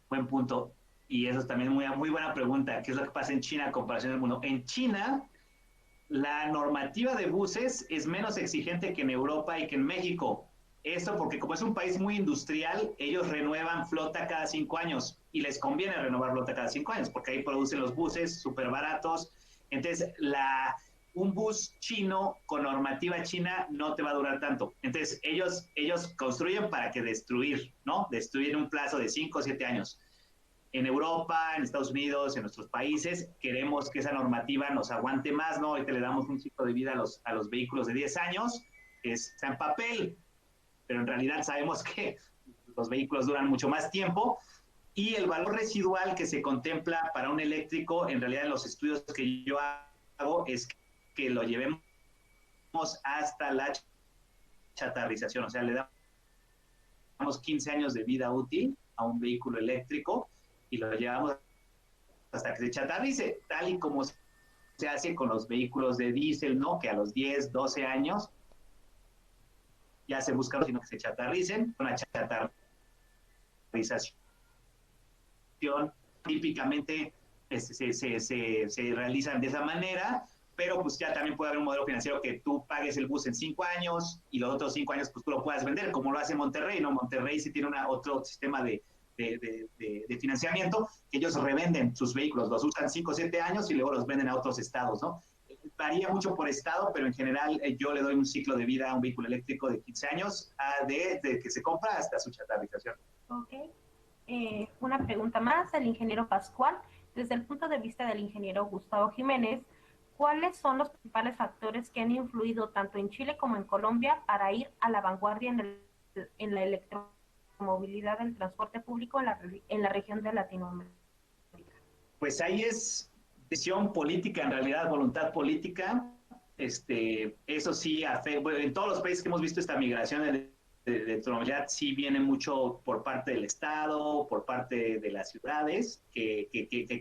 Buen punto. Y eso es también muy buena pregunta. ¿Qué es lo que pasa en China a comparación del mundo? En China, la normativa de buses es menos exigente que en Europa y que en México. Esto porque como es un país muy industrial, ellos renuevan flota cada 5 años y les conviene renovar flota cada 5 años porque ahí producen los buses súper baratos. Entonces, un bus chino con normativa china no te va a durar tanto. Entonces, ellos construyen para que destruir, ¿no? Destruir en un plazo de 5 o 7 años. En Europa, en Estados Unidos, en nuestros países, queremos que esa normativa nos aguante más, ¿no? Ahorita le damos un ciclo de vida a los vehículos de 10 años, que está en papel, pero en realidad sabemos que los vehículos duran mucho más tiempo. Y el valor residual que se contempla para un eléctrico, en realidad en los estudios que yo hago, es que lo llevemos hasta la chatarrización, o sea, le damos 15 años de vida útil a un vehículo eléctrico y lo llevamos hasta que se chatarrice, tal y como se hace con los vehículos de diésel, ¿no? Que a los 10, 12 años ya se busca, sino que se chatarricen, una chatarrización típicamente se realizan de esa manera, pero pues ya también puede haber un modelo financiero que tú pagues el bus en 5 años y los otros 5 años pues tú lo puedas vender, como lo hace Monterrey, ¿no? Monterrey sí tiene otro sistema de financiamiento, que ellos revenden sus vehículos, los usan 5 o 7 años y luego los venden a otros estados, ¿no? Varía mucho por estado, pero en general yo le doy un ciclo de vida a un vehículo eléctrico de 15 años, de que se compra hasta su chatarrización. Ok. Una pregunta más, el ingeniero Pascual. Desde el punto de vista del ingeniero Gustavo Jiménez, ¿cuáles son los principales factores que han influido tanto en Chile como en Colombia para ir a la vanguardia en la electromovilidad del transporte público en la región de Latinoamérica? Pues ahí es decisión política, en realidad, voluntad política. Eso sí, bueno, en todos los países que hemos visto esta migración de electromovilidad sí viene mucho por parte del Estado, por parte de las ciudades que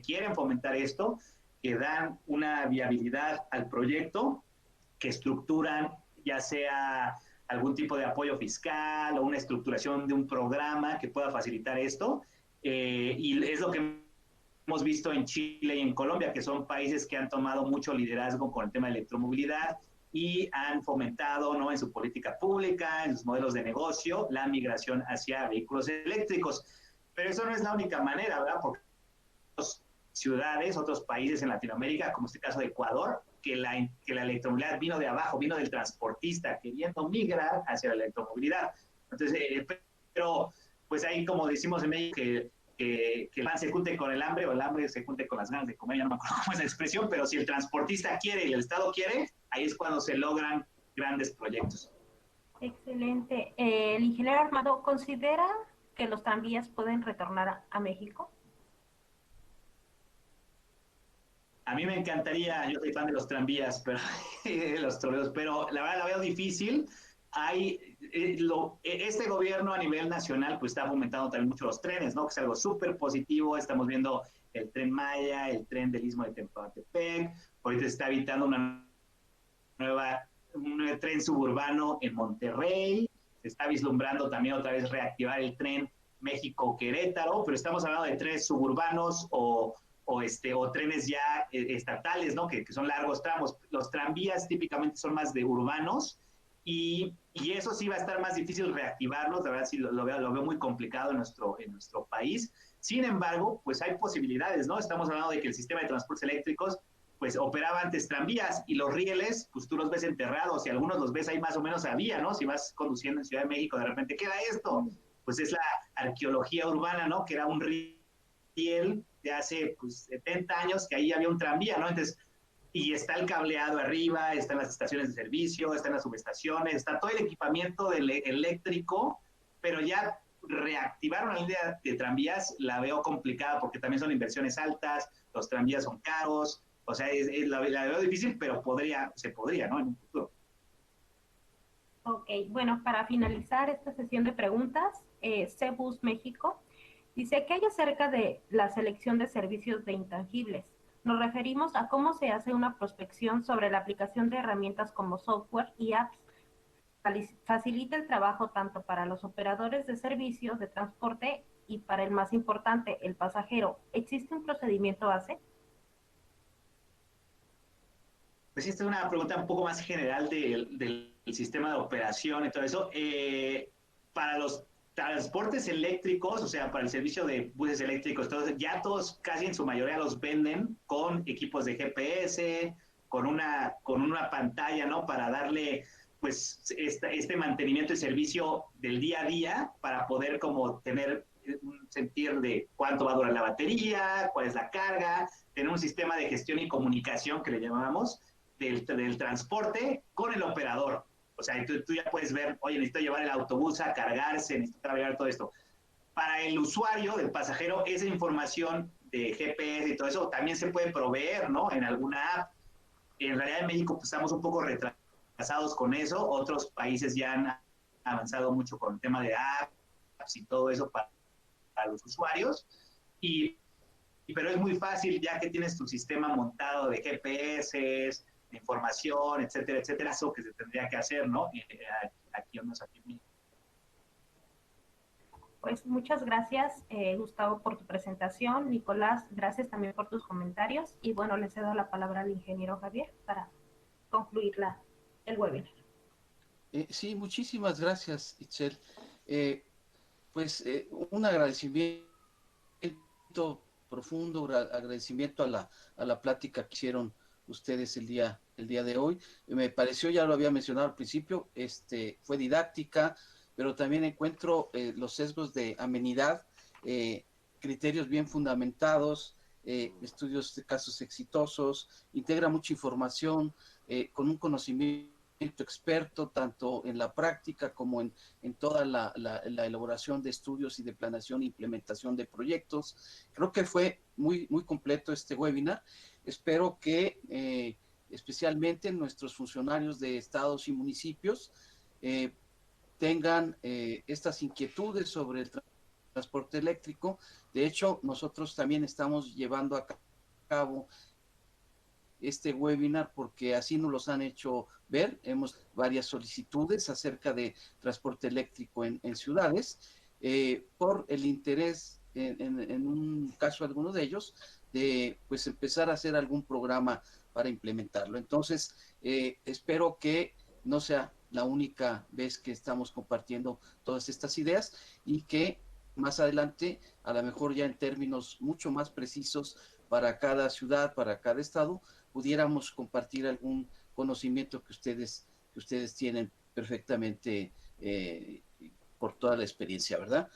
quieren fomentar esto, que dan una viabilidad al proyecto, que estructuran ya sea algún tipo de apoyo fiscal o una estructuración de un programa que pueda facilitar esto. Y es lo que hemos visto en Chile y en Colombia, que son países que han tomado mucho liderazgo con el tema de electromovilidad y han fomentado, ¿no? En su política pública, en sus modelos de negocio, la migración hacia vehículos eléctricos. Pero eso no es la única manera, ¿verdad? Porque otras ciudades, otros países en Latinoamérica, como este caso de Ecuador, que la electromovilidad vino de abajo, vino del transportista queriendo migrar hacia la electromovilidad. Entonces, pero pues ahí, como decimos en México, que el pan se junte con el hambre o el hambre se junte con las ganas de comer, ya no me acuerdo cómo es la expresión, pero si el transportista quiere y el Estado quiere, ahí es cuando se logran grandes proyectos. Excelente. El ingeniero Armando, ¿considera que los tranvías pueden retornar a México? A mí me encantaría, yo soy fan de los tranvías, pero los troleos, pero la verdad la veo difícil. Este gobierno a nivel nacional pues está fomentando también mucho los trenes, ¿no? Que es algo súper positivo. Estamos viendo el Tren Maya, el tren del Istmo de Tehuantepec. Ahorita se está habitando un nuevo tren suburbano en Monterrey. Se está vislumbrando también otra vez reactivar el tren México-Querétaro, pero estamos hablando de trenes suburbanos o trenes ya estatales, ¿no? Que son largos tramos. Los tranvías típicamente son más de urbanos y eso sí va a estar más difícil reactivarlos, la verdad sí lo veo muy complicado en nuestro país. Sin embargo, pues hay posibilidades, ¿no? Estamos hablando de que el sistema de transportes eléctricos pues operaba antes tranvías y los rieles, pues tú los ves enterrados y algunos los ves ahí más o menos a vía, ¿no? Si vas conduciendo en Ciudad de México, de repente, ¿qué era esto? Pues es la arqueología urbana, ¿no? Que era un riel de hace pues 70 años que ahí había un tranvía, ¿no? Entonces, y está el cableado arriba, están las estaciones de servicio, están las subestaciones, está todo el equipamiento eléctrico, pero ya reactivar una línea de tranvías la veo complicada porque también son inversiones altas, los tranvías son caros, o sea, la veo difícil, pero se podría, ¿no? En un futuro. Ok, bueno, para finalizar esta sesión de preguntas, Cebus México dice, ¿qué hay acerca de la selección de servicios de intangibles? Nos referimos a cómo se hace una prospección sobre la aplicación de herramientas como software y apps. Facilita el trabajo tanto para los operadores de servicios de transporte y para el más importante, el pasajero. ¿Existe un procedimiento base? Pues esta es una pregunta un poco más general del sistema de operación y todo eso. Para los transportes eléctricos, o sea, para el servicio de buses eléctricos, ya todos casi en su mayoría los venden con equipos de GPS, con una pantalla, ¿no? Para darle pues este mantenimiento y servicio del día a día para poder como tener un sentir de cuánto va a durar la batería, cuál es la carga, tener un sistema de gestión y comunicación que le llamamos del transporte con el operador. O sea, tú ya puedes ver, oye, necesito llevar el autobús a cargarse, necesito cargar todo esto. Para el usuario, del pasajero, esa información de GPS y todo eso también se puede proveer, ¿no? En alguna app. En realidad en México pues, estamos un poco retrasados con eso. Otros países ya han avanzado mucho con el tema de apps y todo eso para los usuarios. Pero es muy fácil ya que tienes tu sistema montado de GPS, de información, etcétera, etcétera, eso que se tendría que hacer, ¿no? Aquí en México. Pues muchas gracias, Gustavo, por tu presentación. Nicolás, gracias también por tus comentarios. Y bueno, le cedo la palabra al ingeniero Javier para concluir el webinar. Sí, muchísimas gracias, Itzel. Un agradecimiento profundo, agradecimiento a la plática que hicieron ustedes el día de hoy. Me pareció, ya lo había mencionado al principio, fue didáctica, pero también encuentro los sesgos de amenidad, criterios bien fundamentados, estudios de casos exitosos, integra mucha información con un conocimiento experto tanto en la práctica como en toda la elaboración de estudios y de planeación e implementación de proyectos. Creo que fue muy, muy completo este webinar. Espero que especialmente nuestros funcionarios de estados y municipios tengan estas inquietudes sobre el transporte eléctrico. De hecho, nosotros también estamos llevando a cabo este webinar porque así nos los han hecho ver. Hemos varias solicitudes acerca de transporte eléctrico en ciudades por el interés en un caso alguno de ellos de pues empezar a hacer algún programa para implementarlo. Entonces espero que no sea la única vez que estamos compartiendo todas estas ideas y que más adelante, a lo mejor ya en términos mucho más precisos para cada ciudad, para cada estado, pudiéramos compartir algún conocimiento que ustedes tienen perfectamente por toda la experiencia, ¿verdad?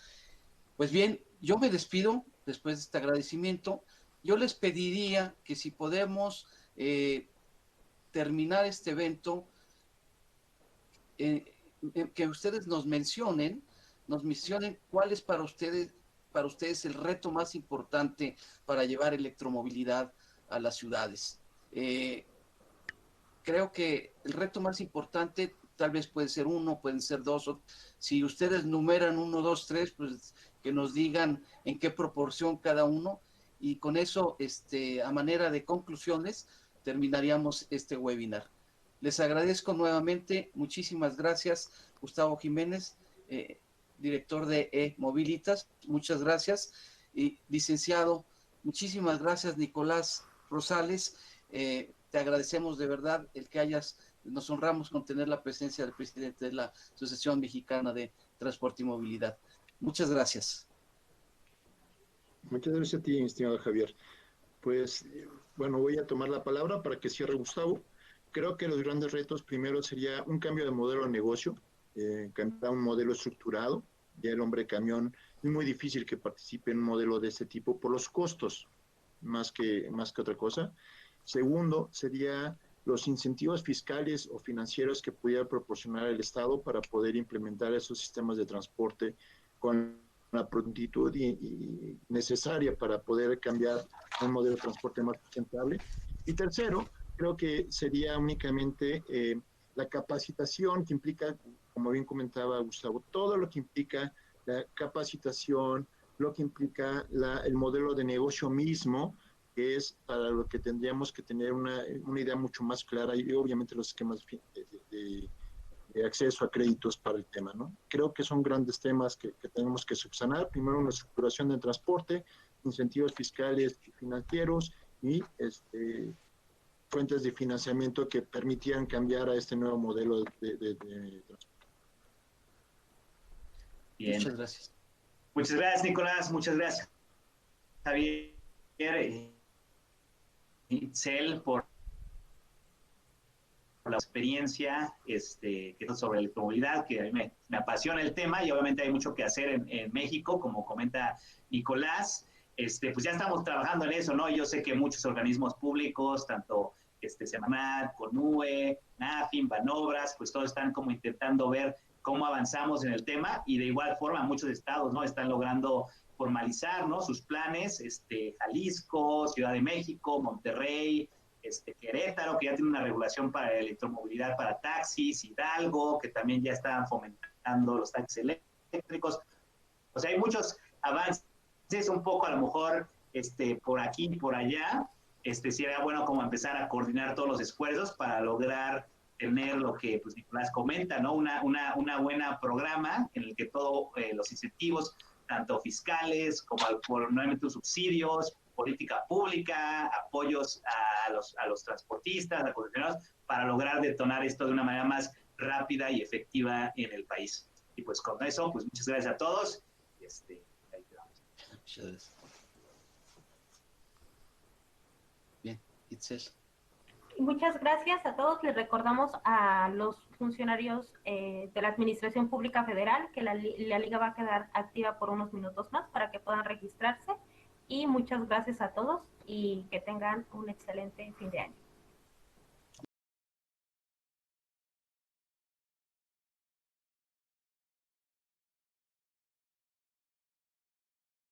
Pues bien, yo me despido después de este agradecimiento. Yo les pediría que si podemos terminar este evento, que ustedes nos mencionen cuál es para ustedes el reto más importante para llevar electromovilidad a las ciudades. Creo que el reto más importante tal vez puede ser uno, pueden ser dos. Si ustedes numeran 1, 2, 3, pues que nos digan en qué proporción cada uno. Y con eso, a manera de conclusiones, terminaríamos este webinar. Les agradezco nuevamente. Muchísimas gracias, Gustavo Jiménez, director de E-Mobilitas. Muchas gracias. Y licenciado, muchísimas gracias, Nicolás Rosales. Te agradecemos de verdad el que nos honramos con tener la presencia del presidente de la Asociación Mexicana de Transporte y Movilidad. Muchas gracias. Muchas gracias a ti, estimado Javier. Pues, bueno, voy a tomar la palabra para que cierre Gustavo. Creo que los grandes retos primero sería un cambio de modelo de negocio, cambiar un modelo estructurado. Ya el hombre camión es muy difícil que participe en un modelo de este tipo por los costos, más que otra cosa. Segundo, sería los incentivos fiscales o financieros que pudiera proporcionar el Estado para poder implementar esos sistemas de transporte con la prontitud y necesaria para poder cambiar a un modelo de transporte más sustentable. Y tercero, creo que sería únicamente la capacitación que implica, como bien comentaba Gustavo, todo lo que implica la capacitación, lo que implica el modelo de negocio mismo, que es para lo que tendríamos que tener una idea mucho más clara y obviamente los esquemas de acceso a créditos para el tema, ¿no? Creo que son grandes temas que tenemos que subsanar. Primero, una estructuración del transporte, incentivos fiscales y financieros y fuentes de financiamiento que permitieran cambiar a este nuevo modelo de transporte. Bien. Muchas gracias. Muchas gracias, Nicolás. Muchas gracias, Javier Itzel, por la experiencia sobre electromovilidad, que a mí me apasiona el tema y obviamente hay mucho que hacer en México, como comenta Nicolás. Pues ya estamos trabajando en eso, ¿no? Yo sé que muchos organismos públicos, tanto Semarnat, CONUE, NAFIN, Banobras, pues todos están como intentando ver cómo avanzamos en el tema y de igual forma muchos estados, ¿no? Están logrando formalizar, ¿no? Sus planes, Jalisco, Ciudad de México, Monterrey, Querétaro, que ya tiene una regulación para electromovilidad para taxis, Hidalgo, que también ya están fomentando los taxis eléctricos. O sea, hay muchos avances, un poco a lo mejor por aquí y por allá. Sería bueno como empezar a coordinar todos los esfuerzos para lograr tener lo que pues, Nicolás comenta, ¿no? Una buena programa en el que todos los incentivos, tanto fiscales como nuevamente subsidios, política pública, apoyos a los transportistas, a concesionarios, para lograr detonar esto de una manera más rápida y efectiva en el país. Y pues con eso, pues muchas gracias a todos. Ahí quedamos. Muchas gracias. Bien, Itzel. Muchas gracias a todos. Les recordamos a los funcionarios de la Administración Pública Federal que la liga va a quedar activa por unos minutos más para que puedan registrarse. Y muchas gracias a todos y que tengan un excelente fin de año.